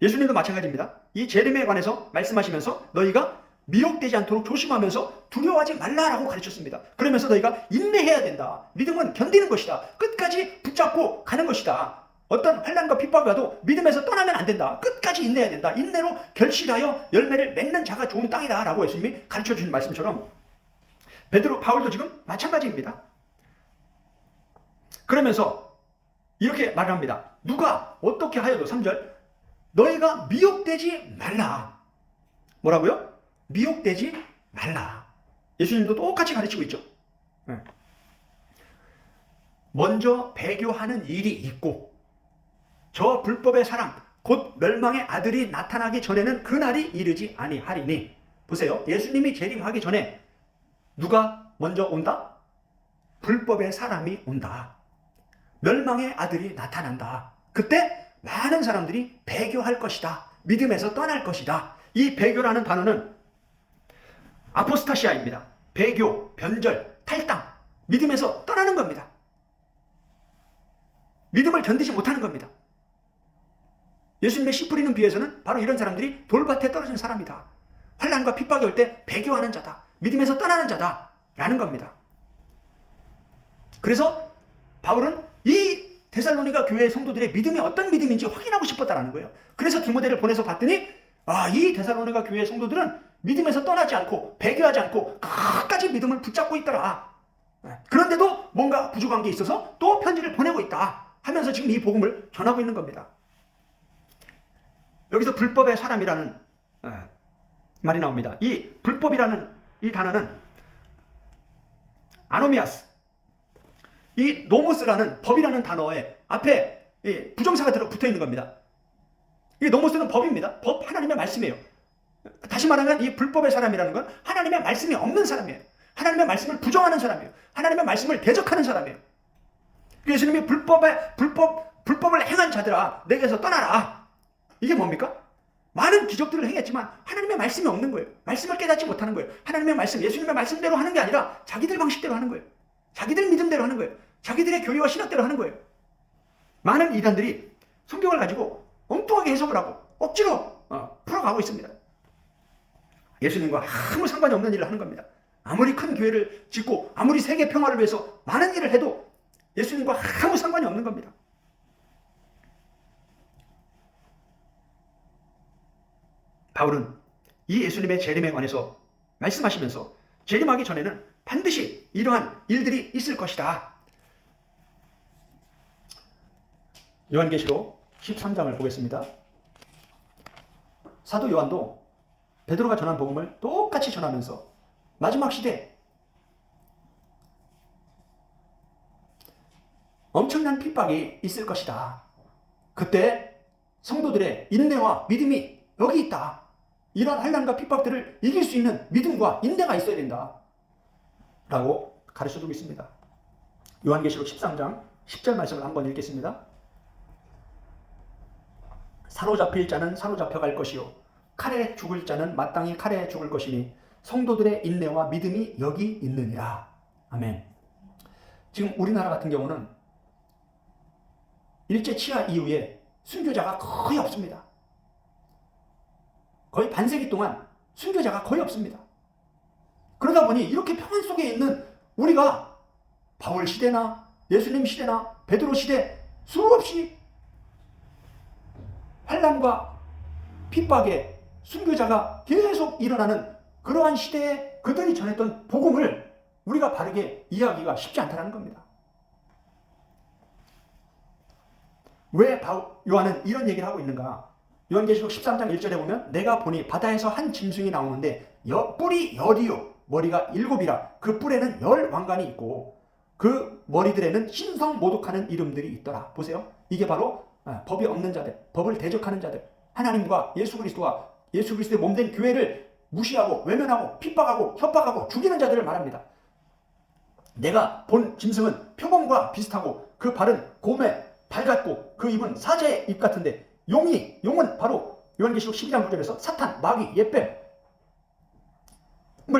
예수님도 마찬가지입니다. 이 재림에 관해서 말씀하시면서 너희가 미혹되지 않도록 조심하면서 두려워하지 말라라고 가르쳤습니다. 그러면서 너희가 인내해야 된다. 믿음은 견디는 것이다. 끝까지 붙잡고 가는 것이다. 어떤 환난과 핍박이 와도 믿음에서 떠나면 안 된다. 끝까지 인내해야 된다. 인내로 결실하여 열매를 맺는 자가 좋은 땅이다 라고 예수님이 가르쳐주신 말씀처럼 바울도 지금 마찬가지입니다. 그러면서 이렇게 말합니다. 누가 어떻게 하여도 3절 너희가 미혹되지 말라. 뭐라고요? 미혹되지 말라. 예수님도 똑같이 가르치고 있죠. 먼저 배교하는 일이 있고 저 불법의 사람 곧 멸망의 아들이 나타나기 전에는 그날이 이르지 아니하리니. 보세요. 예수님이 재림하기 전에 누가 먼저 온다? 불법의 사람이 온다. 멸망의 아들이 나타난다. 그때 많은 사람들이 배교할 것이다. 믿음에서 떠날 것이다. 이 배교라는 단어는 아포스타시아입니다. 배교, 변절, 탈당, 믿음에서 떠나는 겁니다. 믿음을 견디지 못하는 겁니다. 예수님의 씨 뿌리는 비유에서는 바로 이런 사람들이 돌밭에 떨어진 사람이다. 환난과 핍박이 올 때 배교하는 자다. 믿음에서 떠나는 자다. 라는 겁니다. 그래서 바울은 이 데살로니가 교회의 성도들의 믿음이 어떤 믿음인지 확인하고 싶었다라는 거예요. 그래서 디모데를 보내서 봤더니 이 데살로니가 교회의 성도들은 믿음에서 떠나지 않고 배교하지 않고 끝까지 믿음을 붙잡고 있더라. 그런데도 뭔가 부족한 게 있어서 또 편지를 보내고 있다 하면서 지금 이 복음을 전하고 있는 겁니다. 여기서 불법의 사람이라는 말이 나옵니다. 이 불법이라는 이 단어는 아노미아스, 이 노모스라는 법이라는 단어에 앞에 부정사가 붙어 있는 겁니다. 이 노모스는 법입니다. 법, 하나님의 말씀이에요. 다시 말하면 이 불법의 사람이라는 건 하나님의 말씀이 없는 사람이에요. 하나님의 말씀을 부정하는 사람이에요. 하나님의 말씀을 대적하는 사람이에요. 예수님이 불법을 행한 자들아 내게서 떠나라. 이게 뭡니까? 많은 기적들을 행했지만 하나님의 말씀이 없는 거예요. 말씀을 깨닫지 못하는 거예요. 하나님의 말씀, 예수님의 말씀대로 하는 게 아니라 자기들 방식대로 하는 거예요. 자기들 믿음대로 하는 거예요. 자기들의 교리와 신학대로 하는 거예요. 많은 이단들이 성경을 가지고 엉뚱하게 해석을 하고 억지로 풀어가고 있습니다. 예수님과 아무 상관이 없는 일을 하는 겁니다. 아무리 큰 교회를 짓고 아무리 세계 평화를 위해서 많은 일을 해도 예수님과 아무 상관이 없는 겁니다. 바울은 이 예수님의 재림에 관해서 말씀하시면서 재림하기 전에는 반드시 이러한 일들이 있을 것이다. 요한계시록 13장을 보겠습니다. 사도 요한도 베드로가 전한 복음을 똑같이 전하면서 마지막 시대 엄청난 핍박이 있을 것이다. 그때 성도들의 인내와 믿음이 여기 있다. 이런 환난과 핍박들을 이길 수 있는 믿음과 인내가 있어야 된다. 라고 가르쳐주고 있습니다. 요한계시록 13장 10절 말씀을 한번 읽겠습니다. 사로잡힐 자는 사로잡혀갈 것이요 칼에 죽을 자는 마땅히 칼에 죽을 것이니 성도들의 인내와 믿음이 여기 있느니라. 아멘. 지금 우리나라 같은 경우는 일제 치하 이후에 순교자가 거의 없습니다. 거의 반세기 동안 순교자가 거의 없습니다. 그러다 보니 이렇게 평안 속에 있는 우리가 바울 시대나 예수님 시대나 베드로 시대 수없이 환난과 핍박에 순교자가 계속 일어나는 그러한 시대에 그들이 전했던 복음을 우리가 바르게 이해하기가 쉽지 않다는 겁니다. 왜 요한은 이런 얘기를 하고 있는가? 요한계시록 13장 1절에 보면 내가 보니 바다에서 한 짐승이 나오는데 뿔이 열이요 머리가 7이라 그 뿔에는 10 왕관이 있고 그 머리들에는 신성 모독하는 이름들이 있더라. 보세요. 이게 바로 법이 없는 자들, 법을 대적하는 자들, 하나님과 예수 그리스도와 예수 그리스도의 몸된 교회를 무시하고 외면하고 핍박하고 협박하고 죽이는 자들을 말합니다. 내가 본 짐승은 표범과 비슷하고 그 발은 곰의 발 같고 그 입은 사자의 입 같은데 용은 바로 요한계시록 12장 9절에서 사탄, 마귀, 옛뱀을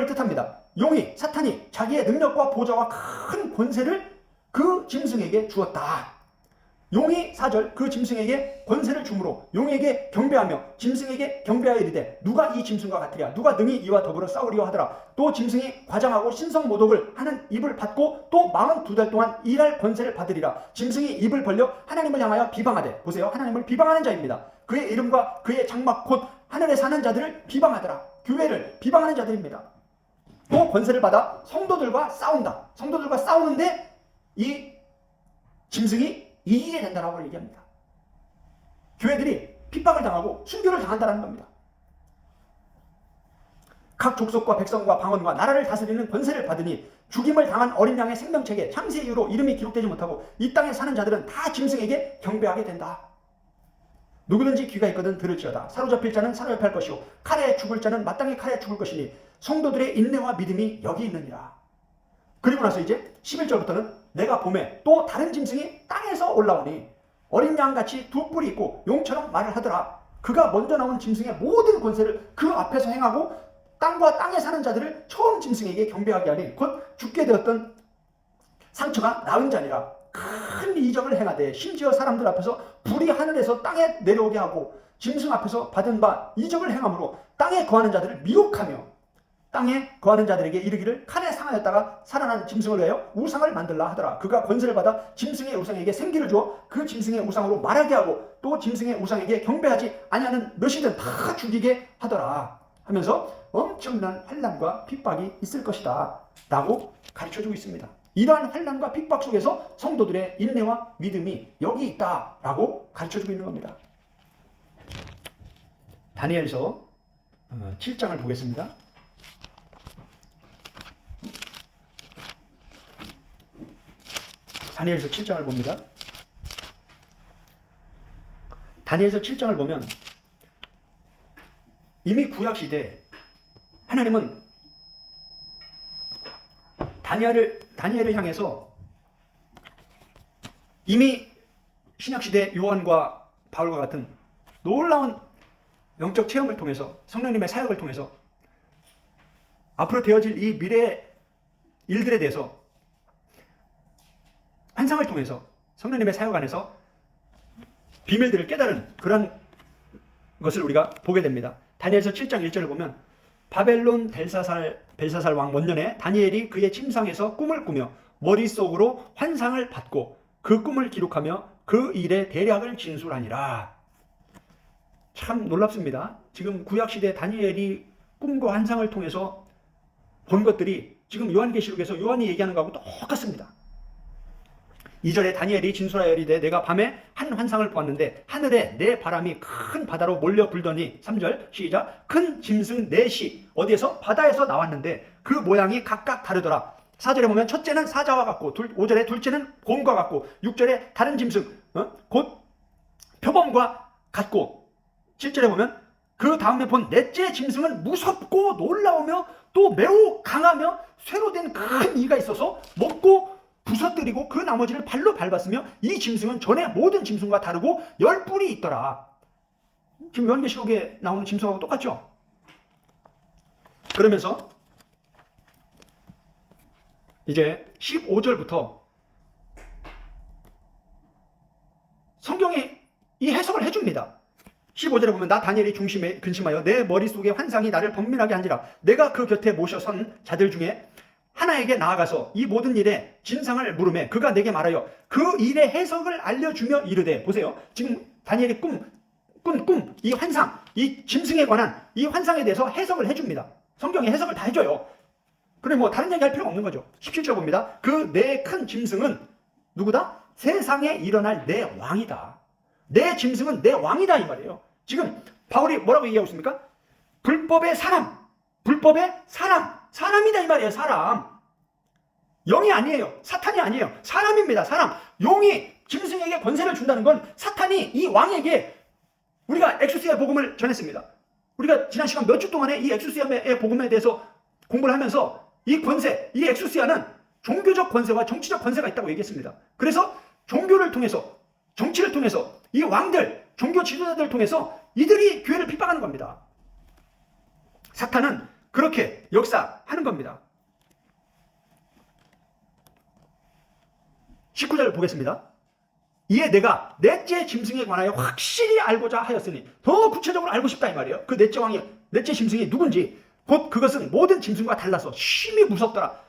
뜻합니다. 용이 사탄이 자기의 능력과 보좌와 큰 권세를 그 짐승에게 주었다. 용이 4절 그 짐승에게 권세를 주므로 용에게 경배하며 짐승에게 경배하여 이르되 누가 이 짐승과 같으랴 누가 능히 이와 더불어 싸우리요 하더라. 또 짐승이 과장하고 신성모독을 하는 입을 받고 또 42달 동안 일할 권세를 받으리라. 짐승이 입을 벌려 하나님을 향하여 비방하되, 보세요, 하나님을 비방하는 자입니다. 그의 이름과 그의 장막 곧 하늘에 사는 자들을 비방하더라. 교회를 비방하는 자들입니다. 또 권세를 받아 성도들과 싸운다. 성도들과 싸우는데 이 짐승이 이기게 된다라고 얘기합니다. 교회들이 핍박을 당하고 순교를 당한다는 겁니다. 각 족속과 백성과 방언과 나라를 다스리는 권세를 받으니 죽임을 당한 어린 양의 생명책에 창세 이후로 이름이 기록되지 못하고 이 땅에 사는 자들은 다 짐승에게 경배하게 된다. 누구든지 귀가 있거든 들을지어다. 사로잡힐 자는 사로잡힐 것이요 칼에 죽을 자는 마땅히 칼에 죽을 것이니 성도들의 인내와 믿음이 여기 있느니라. 그리고 나서 이제 11절부터는 내가 봄에 또 다른 짐승이 땅에서 올라오니 어린 양같이 두 뿔이 있고 용처럼 말을 하더라. 그가 먼저 나온 짐승의 모든 권세를 그 앞에서 행하고 땅과 땅에 사는 자들을 처음 짐승에게 경배하게 하니 곧 죽게 되었던 상처가 나은 자니라. 큰 이적을 행하되 심지어 사람들 앞에서 불이 하늘에서 땅에 내려오게 하고 짐승 앞에서 받은 바 이적을 행함으로 땅에 거하는 자들을 미혹하며 땅에 거하는 자들에게 이르기를 칼에 상하였다가 살아난 짐승을 위하여 우상을 만들라 하더라. 그가 권세를 받아 짐승의 우상에게 생기를 주어 그 짐승의 우상으로 말하게 하고 또 짐승의 우상에게 경배하지 아니하는 몇이든 다 죽이게 하더라 하면서 엄청난 환난과 핍박이 있을 것이다 라고 가르쳐주고 있습니다. 이러한 환난과 핍박 속에서 성도들의 인내와 믿음이 여기 있다 라고 가르쳐주고 있는 겁니다. 다니엘서 7장을 보겠습니다. 다니엘서 7장을 봅니다. 다니엘서 7장을 보면 이미 구약시대에 하나님은 다니엘을 향해서 이미 신약시대 요한과 바울과 같은 놀라운 영적 체험을 통해서 성령님의 사역을 통해서 앞으로 되어질 이 미래의 일들에 대해서 환상을 통해서 성령님의 사역 안에서 비밀들을 깨달은 그런 것을 우리가 보게 됩니다. 다니엘서 7장 1절을 보면 바벨론 벨사살 왕 원년에 다니엘이 그의 침상에서 꿈을 꾸며 머릿속으로 환상을 받고 그 꿈을 기록하며 그 일의 대략을 진술하니라. 참 놀랍습니다. 지금 구약시대 다니엘이 꿈과 환상을 통해서 본 것들이 지금 요한계시록에서 요한이 얘기하는 것하고 똑같습니다. 2절에 다니엘이 진술하여 이르되 내가 밤에 한 환상을 보았는데 하늘에 내 바람이 큰 바다로 몰려 불더니 3절 시작 큰 짐승 넷이 어디에서 바다에서 나왔는데 그 모양이 각각 다르더라. 4절에 보면 첫째는 사자와 같고 5절에 둘째는 곰과 같고 6절에 다른 짐승 곧 표범과 같고 7절에 보면 그 다음에 본 넷째 짐승은 무섭고 놀라우며 또 매우 강하며 쇠로 된 큰 이가 있어서 먹고 부서뜨리고 그 나머지를 발로 밟았으며 이 짐승은 전에 모든 짐승과 다르고 10뿔이 있더라. 지금 요한계시록에 나오는 짐승하고 똑같죠? 그러면서 이제 15절부터 성경이 이 해석을 해줍니다. 15절에 보면 나 다니엘이 근심하여 내 머릿속에 환상이 나를 번민하게 한지라 내가 그 곁에 모셔 선 자들 중에 하나에게 나아가서 이 모든 일에 진상을 물으매 그가 내게 말하여 그 일의 해석을 알려주며 이르되 보세요. 지금 다니엘이 이 환상, 이 짐승에 관한 이 환상에 대해서 해석을 해줍니다. 성경이 해석을 다 해줘요. 그래 뭐 다른 얘기 할 필요가 없는 거죠. 17절 봅니다. 그 내 큰 짐승은 누구다? 세상에 일어날 내 왕이다. 내 짐승은 내 왕이다 이 말이에요. 지금 바울이 뭐라고 얘기하고 있습니까? 불법의 사람이다 이 말이에요. 사람. 영이 아니에요. 사탄이 아니에요. 사람입니다. 사람. 용이 짐승에게 권세를 준다는 건 사탄이 이 왕에게 우리가 엑소시아 복음을 전했습니다. 우리가 지난 시간 몇 주 동안에 이 엑소시아의 복음에 대해서 공부를 하면서 이 권세, 이 엑소시아는 종교적 권세와 정치적 권세가 있다고 얘기했습니다. 그래서 종교를 통해서 정치를 통해서 이 왕들, 종교 지도자들을 통해서 이들이 교회를 핍박하는 겁니다. 사탄은 그렇게 역사하는 겁니다. 19절 보겠습니다. 이에 내가 넷째 짐승에 관하여 확실히 알고자 하였으니, 더 구체적으로 알고 싶다 이 말이에요. 그 넷째 왕이, 넷째 짐승이 누군지. 곧 그것은 모든 짐승과 달라서 심히 무섭더라.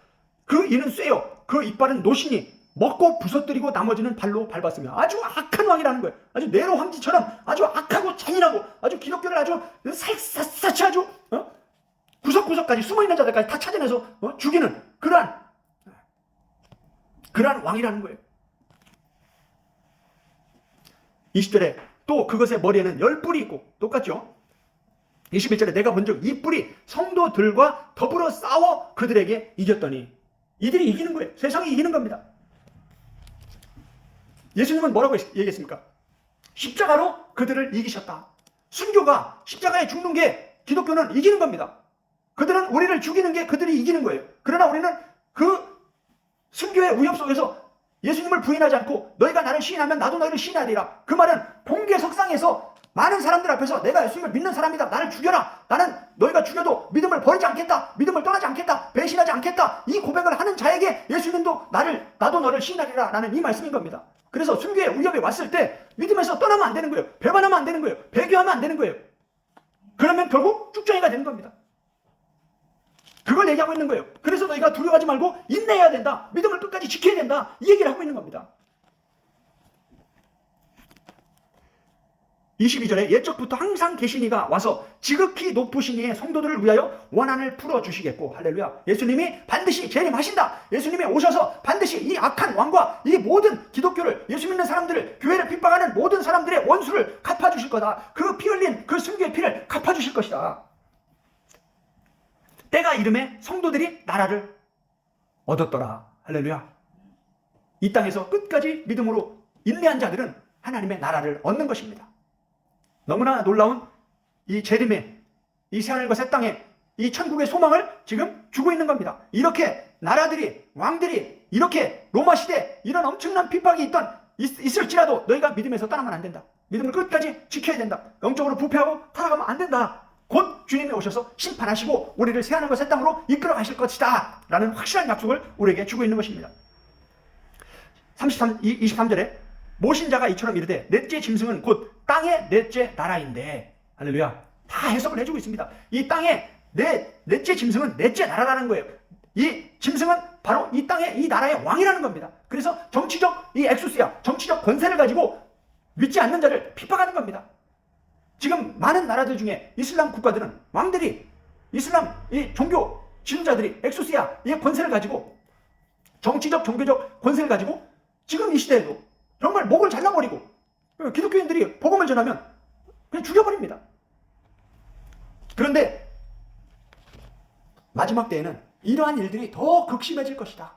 그 이는 쇠요, 그 이빨은 노시니 먹고 부서뜨리고 나머지는 발로 밟았으며. 아주 악한 왕이라는 거예요. 아주 네로 황제처럼 아주 악하고 잔인하고, 아주 기독교를 아주 샅샅이 아주 구석구석까지 숨어있는 자들까지 다 찾아내서 죽이는 그러한 왕이라는 거예요. 20절에 또 그것의 머리에는 10뿔이 있고, 똑같죠? 21절에 내가 본즉 이 뿔이 성도들과 더불어 싸워 그들에게 이겼더니. 이들이 이기는 거예요. 세상이 이기는 겁니다. 예수님은 뭐라고 얘기했습니까? 십자가로 그들을 이기셨다. 순교가, 십자가에 죽는 게 기독교는 이기는 겁니다. 그들은 우리를 죽이는 게 그들이 이기는 거예요. 그러나 우리는 그 순교의 위협 속에서 예수님을 부인하지 않고 너희가 나를 시인하면 나도 너희를 시인하리라. 그 말은 공개 석상에서 많은 사람들 앞에서 내가 예수님을 믿는 사람이다, 나를 죽여라, 나는 너희가 죽여도 믿음을 버리지 않겠다, 믿음을 떠나지 않겠다, 배신하지 않겠다, 이 고백을 하는 자에게 예수님도 나도 너를 시인하리라 라는 이 말씀인 겁니다. 그래서 순교의 위협이 왔을 때 믿음에서 떠나면 안 되는 거예요. 배반하면 안 되는 거예요. 배교하면 안 되는 거예요. 그러면 결국 쭉정이가 되는 겁니다. 그걸 얘기하고 있는 거예요. 그래서 너희가 두려워하지 말고 인내해야 된다, 믿음을 끝까지 지켜야 된다, 이 얘기를 하고 있는 겁니다. 22절에 옛적부터 항상 계신 이가 와서 지극히 높으신 이의 성도들을 위하여 원한을 풀어주시겠고. 할렐루야. 예수님이 반드시 재림하신다. 예수님이 오셔서 반드시 이 악한 왕과 이 모든 기독교를, 예수 믿는 사람들을, 교회를 핍박하는 모든 사람들의 원수를 갚아주실 거다. 그 피 흘린 그 순교의 피를 갚아주실 것이다. 때가 이름에 성도들이 나라를 얻었더라. 할렐루야. 이 땅에서 끝까지 믿음으로 인내한 자들은 하나님의 나라를 얻는 것입니다. 너무나 놀라운 이 재림의, 이 새하늘과 새 땅의 이 천국의 소망을 지금 주고 있는 겁니다. 이렇게 나라들이, 왕들이, 이렇게 로마 시대 이런 엄청난 핍박이 있을지라도 너희가 믿음에서 떠나면 안 된다. 믿음을 끝까지 지켜야 된다. 영적으로 부패하고 타락하면 안 된다. 곧 주님이 오셔서 심판하시고 우리를 새하늘과 새 땅으로 이끌어 가실 것이다 라는 확실한 약속을 우리에게 주고 있는 것입니다. 23절에 모신 자가 이처럼 이르되 넷째 짐승은 곧 땅의 넷째 나라인데. 할렐루야. 다 해석을 해주고 있습니다. 이 땅의 넷째 짐승은 넷째 나라라는 거예요. 이 짐승은 바로 이 땅의, 이 나라의 왕이라는 겁니다. 그래서 정치적 이 엑소시아, 정치적 권세를 가지고 믿지 않는 자를 핍박하는 겁니다. 지금 많은 나라들 중에 이슬람 국가들은 왕들이, 이슬람 이 종교 지도자들이 엑소시아 이 권세를 가지고, 정치적 종교적 권세를 가지고 지금 이 시대에도 정말 목을 잘라버리고 기독교인들이 복음을 전하면 그냥 죽여버립니다. 그런데 마지막 때에는 이러한 일들이 더 극심해질 것이다.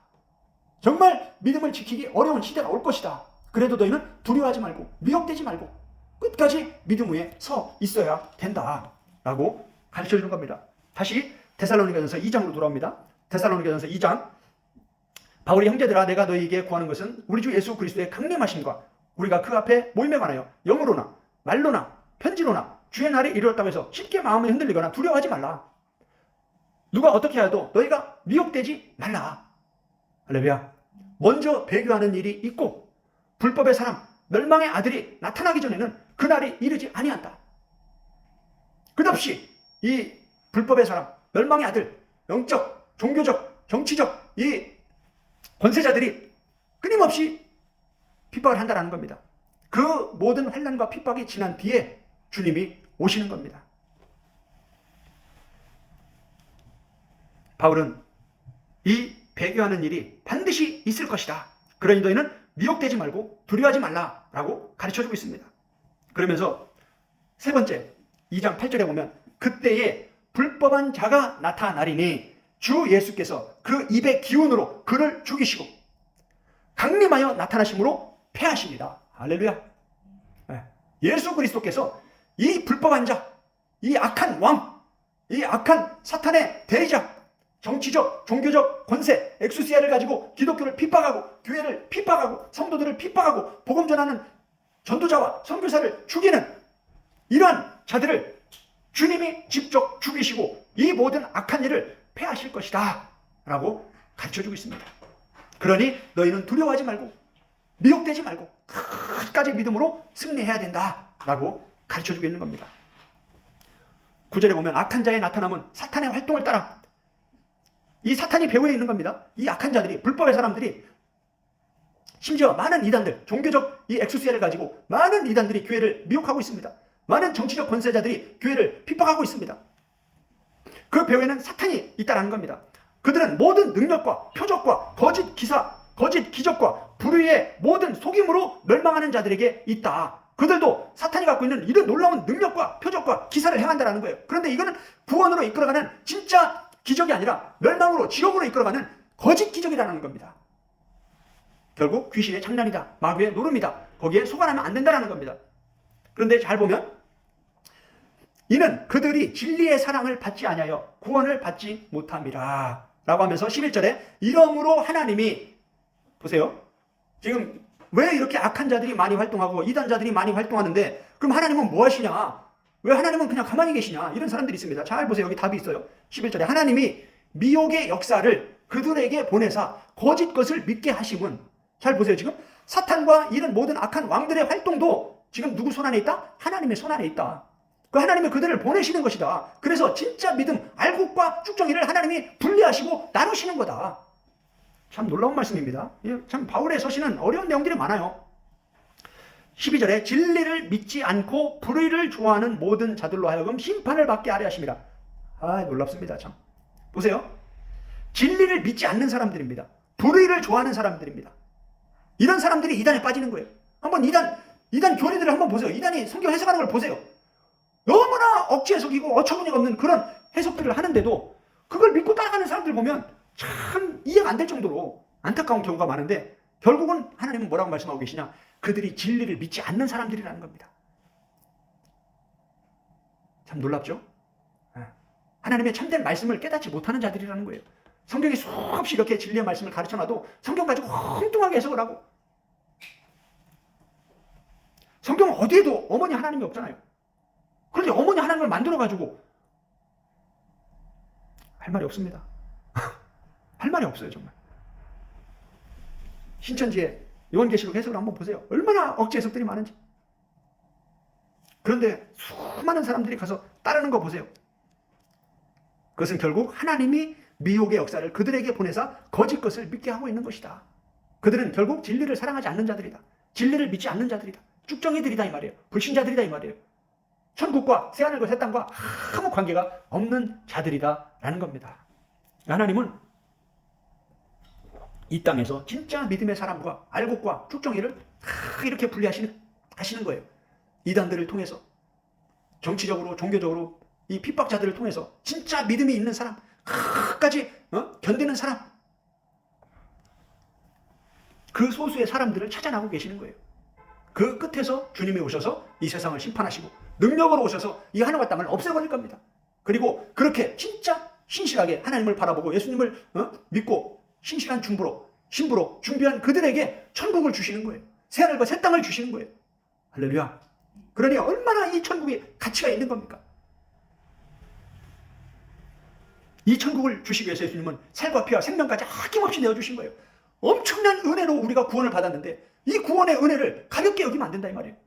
정말 믿음을 지키기 어려운 시대가 올 것이다. 그래도 너희는 두려워하지 말고 미혹되지 말고 끝까지 믿음 위에 서 있어야 된다 라고 가르쳐주는 겁니다. 다시 데살로니가전서 2장으로 돌아옵니다. 데살로니가전서 2장. 바울이 형제들아 내가 너희에게 구하는 것은 우리 주 예수 그리스도의 강림하심과 우리가 그 앞에 모임에 관하여 영으로나 말로나 편지로나 주의 날이 이르렀다고 해서 쉽게 마음이 흔들리거나 두려워하지 말라. 누가 어떻게 해도 너희가 미혹되지 말라. 할렐루야. 먼저 배교하는 일이 있고 불법의 사람, 멸망의 아들이 나타나기 전에는 그 날이 이르지 아니한다. 끝없이 이 불법의 사람, 멸망의 아들, 영적, 종교적, 정치적 이 권세자들이 끊임없이 핍박을 한다는 겁니다. 그 모든 환난과 핍박이 지난 뒤에 주님이 오시는 겁니다. 바울은 이 배교하는 일이 반드시 있을 것이다. 그러니 너희는 미혹되지 말고 두려워하지 말라라고 가르쳐주고 있습니다. 그러면서 세 번째 2장 8절에 보면 그때에 불법한 자가 나타나리니 주 예수께서 그 입의 기운으로 그를 죽이시고 강림하여 나타나심으로 패하십니다. 할렐루야. 예수 그리스도께서 이 불법한 자, 이 악한 왕, 이 악한 사탄의 대리자, 정치적, 종교적 권세, 엑수시아를 가지고 기독교를 핍박하고 교회를 핍박하고 성도들을 핍박하고 복음 전하는 전도자와 선교사를 죽이는 이러한 자들을 주님이 직접 죽이시고 이 모든 악한 일을 패하실 것이다 라고 가르쳐주고 있습니다. 그러니 너희는 두려워하지 말고 미혹되지 말고 끝까지 믿음으로 승리해야 된다라고 가르쳐주고 있는 겁니다. 9절에 보면 악한 자의 나타남은 사탄의 활동을 따라 이 사탄이 배후에 있는 겁니다. 이 악한 자들이, 불법의 사람들이, 심지어 많은 이단들, 종교적 이 엑수시아를 가지고 많은 이단들이 교회를 미혹하고 있습니다. 많은 정치적 권세자들이 교회를 핍박하고 있습니다. 그 배후에는 사탄이 있다는 겁니다. 그들은 모든 능력과 표적과 거짓 기사, 거짓 기적과 불의의 모든 속임으로 멸망하는 자들에게 있다. 그들도 사탄이 갖고 있는 이런 놀라운 능력과 표적과 기사를 행한다는 거예요. 그런데 이거는 구원으로 이끌어가는 진짜 기적이 아니라 멸망으로, 지옥으로 이끌어가는 거짓 기적이라는 겁니다. 결국 귀신의 장난이다, 마귀의 노름이다, 거기에 속아나면 안 된다는 겁니다. 그런데 잘 보면 이는 그들이 진리의 사랑을 받지 아니하여 구원을 받지 못함이라 라고 하면서 11절에 이러므로 하나님이, 보세요, 지금 왜 이렇게 악한 자들이 많이 활동하고 이단자들이 많이 활동하는데 그럼 하나님은 뭐 하시냐, 왜 하나님은 그냥 가만히 계시냐, 이런 사람들이 있습니다. 잘 보세요, 여기 답이 있어요. 11절에 하나님이 미혹의 역사를 그들에게 보내사 거짓 것을 믿게 하심은, 잘 보세요, 지금 사탄과 이런 모든 악한 왕들의 활동도 지금 누구 손 안에 있다? 하나님의 손 안에 있다. 그 하나님이 그들을 보내시는 것이다. 그래서 진짜 믿음, 알곡과 쭉정이를 하나님이 분리하시고 나누시는 거다. 참 놀라운 말씀입니다. 참 바울의 서신은 어려운 내용들이 많아요. 12절에 진리를 믿지 않고 불의를 좋아하는 모든 자들로 하여금 심판을 받게 하려 하심이라. 놀랍습니다. 참 보세요, 진리를 믿지 않는 사람들입니다. 불의를 좋아하는 사람들입니다. 이런 사람들이 이단에 빠지는 거예요. 한번 이단 교리들을 한번 보세요. 이단이 성경 해석하는 걸 보세요. 너무나 억지 해석이고 어처구니가 없는 그런 해석들을 하는데도 그걸 믿고 따라가는 사람들 보면 참 이해가 안 될 정도로 안타까운 경우가 많은데, 결국은 하나님은 뭐라고 말씀하고 계시냐, 그들이 진리를 믿지 않는 사람들이라는 겁니다. 참 놀랍죠? 하나님의 참된 말씀을 깨닫지 못하는 자들이라는 거예요. 성경에 수없이 이렇게 진리의 말씀을 가르쳐놔도 성경 가지고 엉뚱하게 해석을 하고, 성경 어디에도 어머니 하나님이 없잖아요. 그런데 어머니 하나님을 만들어가지고 할 말이 없습니다. 할 말이 없어요, 정말. 신천지의 요한계시록 해석을 한번 보세요. 얼마나 억지 해석들이 많은지. 그런데 수많은 사람들이 가서 따르는 거 보세요. 그것은 결국 하나님이 미혹의 역사를 그들에게 보내사 거짓 것을 믿게 하고 있는 것이다. 그들은 결국 진리를 사랑하지 않는 자들이다. 진리를 믿지 않는 자들이다. 쭉정이들이다 이 말이에요. 불신자들이다 이 말이에요. 천국과 새하늘과 새 땅과 아무 관계가 없는 자들이다라는 겁니다. 하나님은 이 땅에서 진짜 믿음의 사람과 알곡과 쭉정이를 다 이렇게 분리하시는 거예요. 이단들을 통해서, 정치적으로, 종교적으로 이 핍박자들을 통해서 진짜 믿음이 있는 사람, 끝까지 견디는 사람, 그 소수의 사람들을 찾아나고 계시는 거예요. 그 끝에서 주님이 오셔서 이 세상을 심판하시고 능력으로 오셔서 이 하늘과 땅을 없애버릴 겁니다. 그리고 그렇게 진짜 신실하게 하나님을 바라보고 예수님을 믿고 신실한 신부로 준비한 그들에게 천국을 주시는 거예요. 새하늘과 새 땅을 주시는 거예요. 할렐루야. 그러니 얼마나 이 천국이 가치가 있는 겁니까? 이 천국을 주시기 위해서 예수님은 살과 피와 생명까지 아낌없이 내어주신 거예요. 엄청난 은혜로 우리가 구원을 받았는데 이 구원의 은혜를 가볍게 여기면 안 된다 이 말이에요.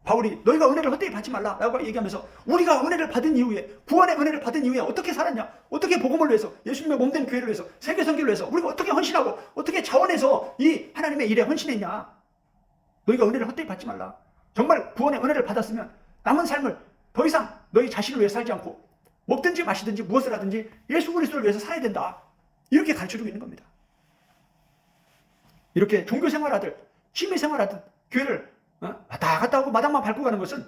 바울이 너희가 은혜를 헛되이 받지 말라라고 얘기하면서 우리가 은혜를 받은 이후에, 구원의 은혜를 받은 이후에 어떻게 살았냐, 어떻게 복음을 위해서, 예수님의 몸된 교회를 위해서, 세계 선교를 위해서 우리가 어떻게 헌신하고 어떻게 자원해서 이 하나님의 일에 헌신했냐. 너희가 은혜를 헛되이 받지 말라. 정말 구원의 은혜를 받았으면 남은 삶을 더 이상 너희 자신을 위해 살지 않고 먹든지 마시든지 무엇을 하든지 예수 그리스도를 위해서 살아야 된다. 이렇게 가르쳐주고 있는 겁니다. 이렇게 종교 생활하듯 취미 생활하듯 교회를 왔다 갔다 하고 마당만 밟고 가는 것은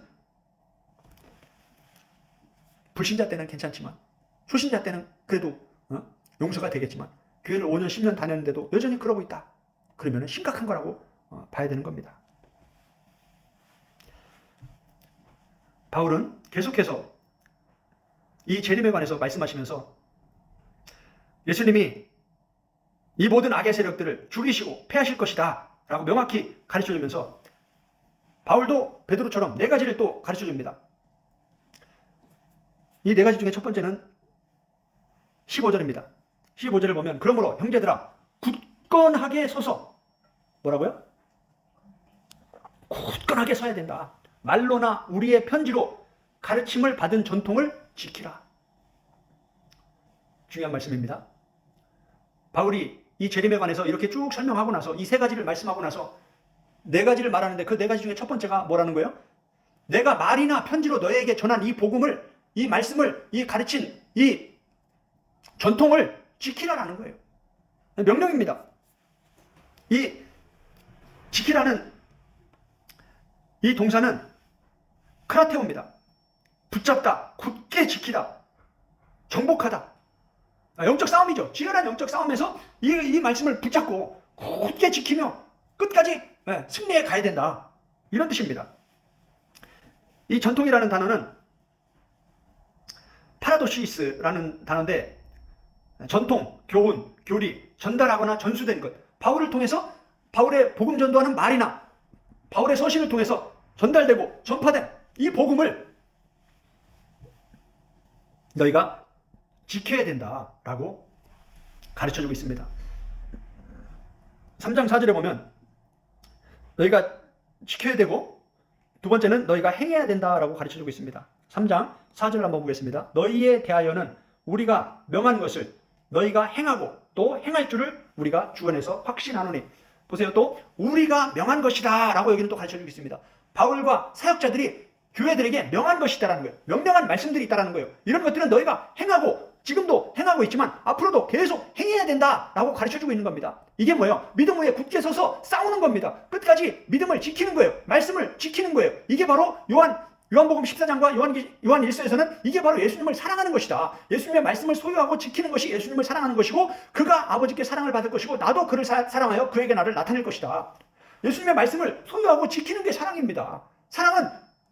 불신자 때는 괜찮지만 초신자 때는 그래도 용서가 되겠지만 교회를 5년 10년 다녔는데도 여전히 그러고 있다. 그러면 심각한 거라고 봐야 되는 겁니다. 바울은 계속해서 이 재림에 관해서 말씀하시면서 예수님이 이 모든 악의 세력들을 죽이시고 패하실 것이다 라고 명확히 가르쳐주면서 바울도 베드로처럼 4가지를 또 가르쳐줍니다. 이 4가지 중에 첫 번째는 15절입니다. 15절을 보면 그러므로 형제들아 굳건하게 서서 뭐라고요? 굳건하게 서야 된다. 말로나 우리의 편지로 가르침을 받은 전통을 지키라. 중요한 말씀입니다. 바울이 이 재림에 관해서 이렇게 쭉 설명하고 나서 이 세 가지를 말씀하고 나서 네 가지를 말하는데 그 네 가지 중에 첫 번째가 뭐라는 거예요? 내가 말이나 편지로 너에게 전한 이 복음을, 이 말씀을, 이 가르친 이 전통을 지키라라는 거예요. 명령입니다. 이 지키라는 이 동사는 크라테오입니다. 붙잡다, 굳게 지키다, 정복하다. 영적 싸움이죠. 치열한 영적 싸움에서 이 말씀을 붙잡고 굳게 지키며 끝까지 승리해 가야 된다. 이런 뜻입니다. 이 전통이라는 단어는 파라도시스라는 단어인데 전통, 교훈, 교리, 전달하거나 전수된 것. 바울을 통해서 바울의 복음 전도하는 말이나 바울의 서신을 통해서 전달되고 전파된 이 복음을 너희가 지켜야 된다라고 가르쳐주고 있습니다. 3장 4절에 보면 너희가 지켜야 되고 두 번째는 너희가 행해야 된다라고 가르쳐주고 있습니다. 3장 4절 한번 보겠습니다. 너희에 대하여는 우리가 명한 것을 너희가 행하고 또 행할 줄을 우리가 주관해서 확신하노니. 보세요. 또 우리가 명한 것이다 라고 여기는 또 가르쳐주고 있습니다. 바울과 사역자들이 교회들에게 명한 것이다라는 거예요. 명령한 말씀들이 있다라는 거예요. 이런 것들은 너희가 행하고 지금도 행하고 있지만 앞으로도 계속 행해야 된다라고 가르쳐주고 있는 겁니다. 이게 뭐예요? 믿음 위에 굳게 서서 싸우는 겁니다. 끝까지 믿음을 지키는 거예요. 말씀을 지키는 거예요. 이게 바로 요한복음 14장과 요한 1서에서는 이게 바로 예수님을 사랑하는 것이다. 예수님의 말씀을 소유하고 지키는 것이 예수님을 사랑하는 것이고 그가 아버지께 사랑을 받을 것이고 나도 그를 사랑하여 그에게 나를 나타낼 것이다. 예수님의 말씀을 소유하고 지키는 게 사랑입니다. 사랑은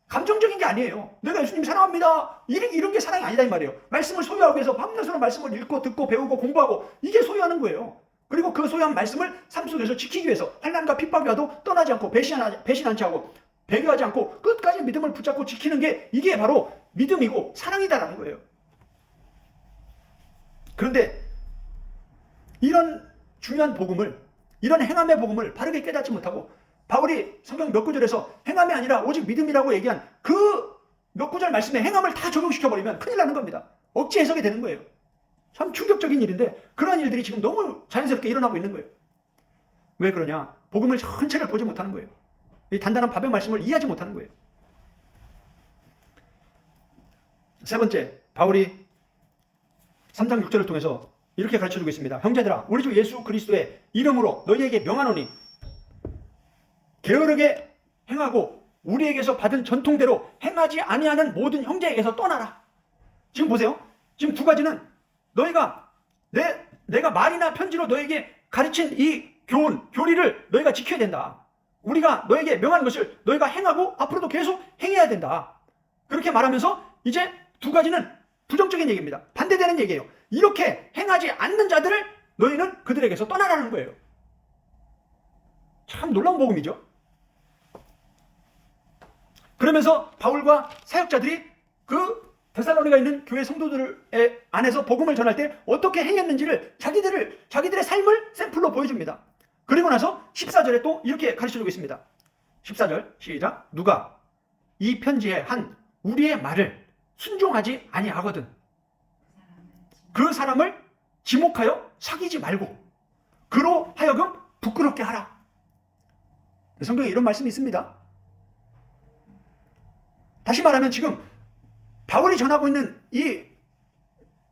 감정적인 게 아니에요. 내가 예수님 사랑합니다. 이런 게 사랑이 아니다 이 말이에요. 말씀을 소유하기 위해서 밤낮으로 말씀을 읽고 듣고 배우고 공부하고 이게 소유하는 거예요. 그리고 그 소유한 말씀을 삶 속에서 지키기 위해서 환난과 핍박이 와도 떠나지 않고 배신하지 않고 배교하지 않고 끝까지 믿음을 붙잡고 지키는 게 이게 바로 믿음이고 사랑이다라는 거예요. 그런데 이런 중요한 복음을, 이런 행함의 복음을 바르게 깨닫지 못하고 바울이 성경 몇 구절에서 행함이 아니라 오직 믿음이라고 얘기한 그 몇 구절 말씀에 행함을 다 적용시켜버리면 큰일 나는 겁니다. 억지 해석이 되는 거예요. 참 충격적인 일인데 그런 일들이 지금 너무 자연스럽게 일어나고 있는 거예요. 왜 그러냐? 복음을 전체를 보지 못하는 거예요. 이 단단한 밥의 말씀을 이해하지 못하는 거예요. 세 번째, 바울이 3장 6절을 통해서 이렇게 가르쳐주고 있습니다. 형제들아, 우리 주 예수 그리스도의 이름으로 너희에게 명하노니 게으르게 행하고 우리에게서 받은 전통대로 행하지 아니하는 모든 형제에게서 떠나라. 지금 보세요. 지금 두 가지는 너희가 내가 말이나 편지로 너에게 가르친 이 교훈, 교리를 너희가 지켜야 된다. 우리가 너에게 명한 것을 너희가 행하고 앞으로도 계속 행해야 된다. 그렇게 말하면서 이제 두 가지는 부정적인 얘기입니다. 반대되는 얘기예요. 이렇게 행하지 않는 자들을 너희는 그들에게서 떠나라는 거예요. 참 놀라운 복음이죠. 그러면서 바울과 사역자들이 그 데살로니가 있는 교회 성도들의 안에서 복음을 전할 때 어떻게 행했는지를 자기들의 삶을 샘플로 보여줍니다. 그리고 나서 14절에 또 이렇게 가르쳐주고 있습니다. 14절 시작. 누가 이 편지에 한 우리의 말을 순종하지 아니하거든 그 사람을 지목하여 사귀지 말고 그로 하여금 부끄럽게 하라. 성경에 이런 말씀이 있습니다. 다시 말하면 지금 바울이 전하고 있는 이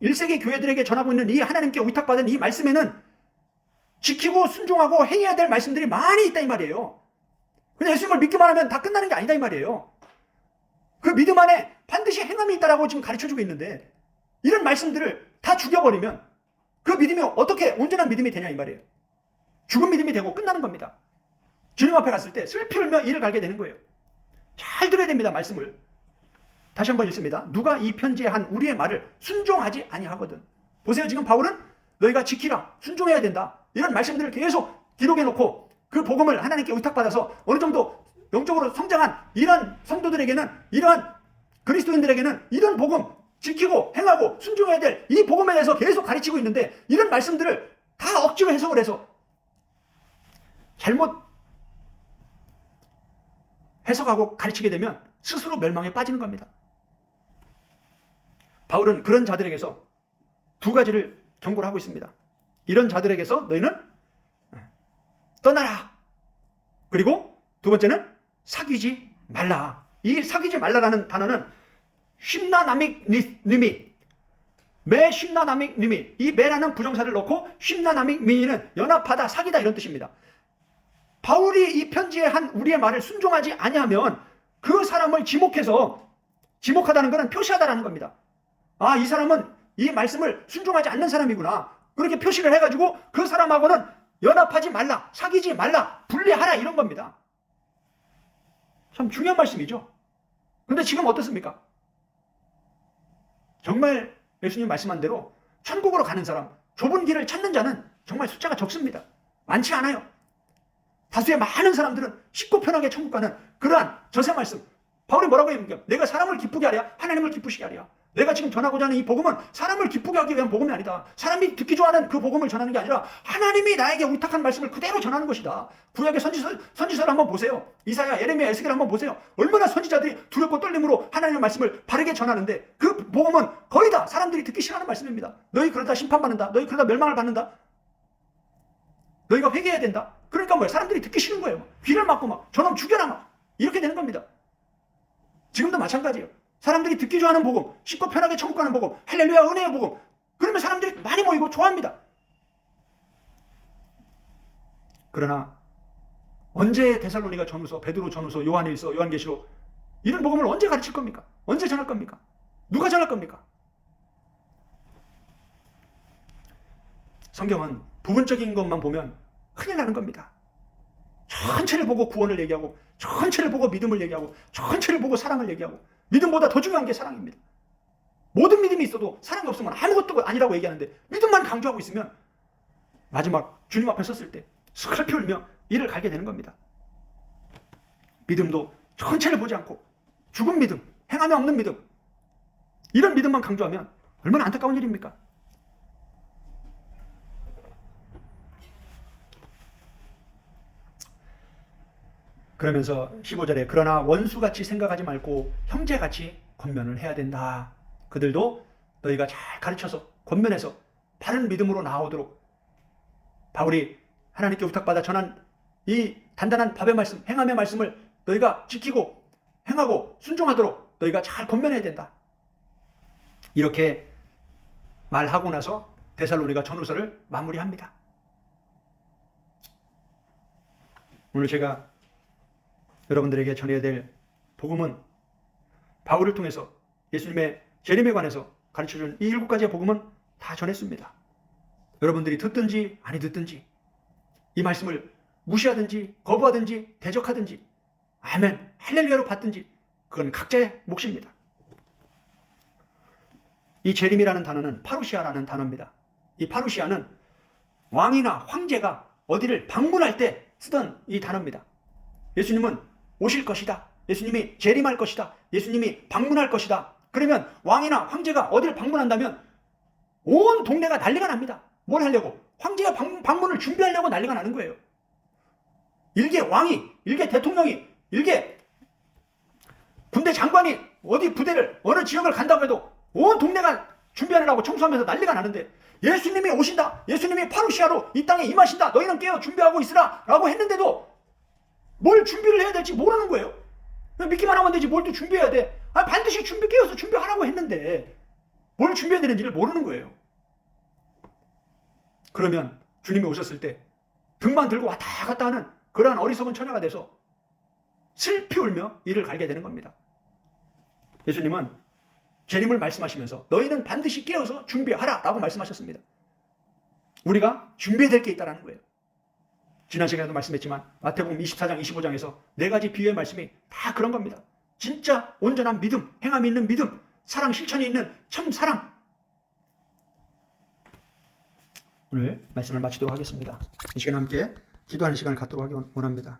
1세기 교회들에게 전하고 있는 이 하나님께 위탁받은 이 말씀에는 지키고 순종하고 행해야 될 말씀들이 많이 있다 이 말이에요. 그냥 예수님을 믿기만 하면 다 끝나는 게 아니다 이 말이에요. 그 믿음 안에 반드시 행함이 있다라고 지금 가르쳐주고 있는데 이런 말씀들을 다 죽여버리면 그 믿음이 어떻게 온전한 믿음이 되냐 이 말이에요. 죽은 믿음이 되고 끝나는 겁니다. 주님 앞에 갔을 때 슬피 울며 이를 갈게 되는 거예요. 잘 들어야 됩니다. 말씀을. 다시 한번 읽습니다. 누가 이 편지에 한 우리의 말을 순종하지 아니하거든. 보세요. 지금 바울은 너희가 지키라, 순종해야 된다. 이런 말씀들을 계속 기록해 놓고 그 복음을 하나님께 의탁받아서 어느 정도 영적으로 성장한 이런 성도들에게는, 이러한 그리스도인들에게는 이런 복음 지키고 행하고 순종해야 될 이 복음에 대해서 계속 가르치고 있는데 이런 말씀들을 다 억지로 해석을 해서 잘못 해석하고 가르치게 되면 스스로 멸망에 빠지는 겁니다. 바울은 그런 자들에게서 두 가지를 경고를 하고 있습니다. 이런 자들에게서 너희는 떠나라. 그리고 두 번째는 사귀지 말라. 이 사귀지 말라라는 단어는 쉼나나믹 매 쉼나나믹 이 매라는 부정사를 넣고 쉼나나믹 미는 연합하다, 사귀다 이런 뜻입니다. 바울이 이 편지에 한 우리의 말을 순종하지 아니하면 그 사람을 지목하다는 것은 표시하다라는 겁니다. 아, 이 사람은 이 말씀을 순종하지 않는 사람이구나. 그렇게 표시를 해가지고 그 사람하고는 연합하지 말라, 사귀지 말라, 분리하라 이런 겁니다. 참 중요한 말씀이죠. 근데 지금 어떻습니까? 정말 예수님 말씀한 대로 천국으로 가는 사람, 좁은 길을 찾는 자는 정말 숫자가 적습니다. 많지 않아요. 다수의 많은 사람들은 쉽고 편하게 천국 가는 그러한 저세 말씀. 바울이 뭐라고 합니까? 내가 사람을 기쁘게 하랴, 하나님을 기쁘시게 하랴. 내가 지금 전하고자 하는 이 복음은 사람을 기쁘게 하기 위한 복음이 아니다. 사람이 듣기 좋아하는 그 복음을 전하는 게 아니라 하나님이 나에게 의탁한 말씀을 그대로 전하는 것이다. 구약의 선지서를 한번 보세요. 이사야, 예레미야, 에스겔 한번 보세요. 얼마나 선지자들이 두렵고 떨림으로 하나님의 말씀을 바르게 전하는데 그 복음은 거의 다 사람들이 듣기 싫어하는 말씀입니다. 너희 그러다 심판받는다. 너희 그러다 멸망을 받는다. 너희가 회개해야 된다. 그러니까 뭐예요? 사람들이 듣기 싫은 거예요. 귀를 막고 막 저놈 죽여라 막 이렇게 되는 겁니다. 지금도 마찬가지예요. 사람들이 듣기 좋아하는 복음, 쉽고 편하게 천국 가는 복음, 할렐루야 은혜의 복음. 그러면 사람들이 많이 모이고 좋아합니다. 그러나 언제 데살로니가 전후서, 베드로 전후서, 요한일서, 요한계시록 이런 복음을 언제 가르칠 겁니까? 언제 전할 겁니까? 누가 전할 겁니까? 성경은 부분적인 것만 보면 큰일 나는 겁니다. 전체를 보고 구원을 얘기하고, 전체를 보고 믿음을 얘기하고, 전체를 보고 사랑을 얘기하고, 믿음보다 더 중요한 게 사랑입니다. 모든 믿음이 있어도 사랑이 없으면 아무것도 아니라고 얘기하는데 믿음만 강조하고 있으면 마지막 주님 앞에 섰을 때 슬피 울며 이를 갈게 되는 겁니다. 믿음도 전체를 보지 않고 죽은 믿음, 행함이 없는 믿음, 이런 믿음만 강조하면 얼마나 안타까운 일입니까? 그러면서 15절에 그러나 원수같이 생각하지 말고 형제같이 권면을 해야 된다. 그들도 너희가 잘 가르쳐서 권면해서 바른 믿음으로 나아오도록 바울이 하나님께 부탁받아 전한 이 단단한 밥의 말씀, 행함의 말씀을 너희가 지키고 행하고 순종하도록 너희가 잘 권면해야 된다. 이렇게 말하고 나서 데살로니가 전후서를 마무리합니다. 오늘 제가 여러분들에게 전해야 될 복음은 바울을 통해서 예수님의 재림에 관해서 가르쳐준 이 7가지의 복음은 다 전했습니다. 여러분들이 듣든지 아니 듣든지 이 말씀을 무시하든지 거부하든지 대적하든지 아멘 할렐루야로 받든지 그건 각자의 몫입니다. 이 재림이라는 단어는 파루시아라는 단어입니다. 이 파루시아는 왕이나 황제가 어디를 방문할 때 쓰던 이 단어입니다. 예수님은 오실 것이다. 예수님이 재림할 것이다. 예수님이 방문할 것이다. 그러면 왕이나 황제가 어디를 방문한다면 온 동네가 난리가 납니다. 뭘 하려고? 황제가 방문을 준비하려고 난리가 나는 거예요. 일개 왕이, 일개 대통령이, 일개 군대 장관이 어디 부대를 어느 지역을 간다고 해도 온 동네가 준비하느라고 청소하면서 난리가 나는데 예수님이 오신다. 예수님이 파루시아로 이 땅에 임하신다. 너희는 깨어 준비하고 있으라 라고 했는데도 뭘 준비를 해야 될지 모르는 거예요. 믿기만 하면 되지 뭘 또 준비해야 돼. 반드시 깨어서 준비하라고 했는데 뭘 준비해야 되는지를 모르는 거예요. 그러면 주님이 오셨을 때 등만 들고 왔다 갔다 하는 그러한 어리석은 처녀가 돼서 슬피 울며 이를 갈게 되는 겁니다. 예수님은 재림을 말씀하시면서 너희는 반드시 깨어서 준비하라 라고 말씀하셨습니다. 우리가 준비해야 될 게 있다는 거예요. 지난 시간에도 말씀했지만 마태복음 24장 25장에서 4가지 비유의 말씀이 다 그런 겁니다. 진짜 온전한 믿음, 행함이 있는 믿음, 사랑 실천이 있는 참 사랑. 오늘 말씀을 마치도록 하겠습니다. 이 시간 함께 기도하는 시간을 갖도록 하기 원합니다.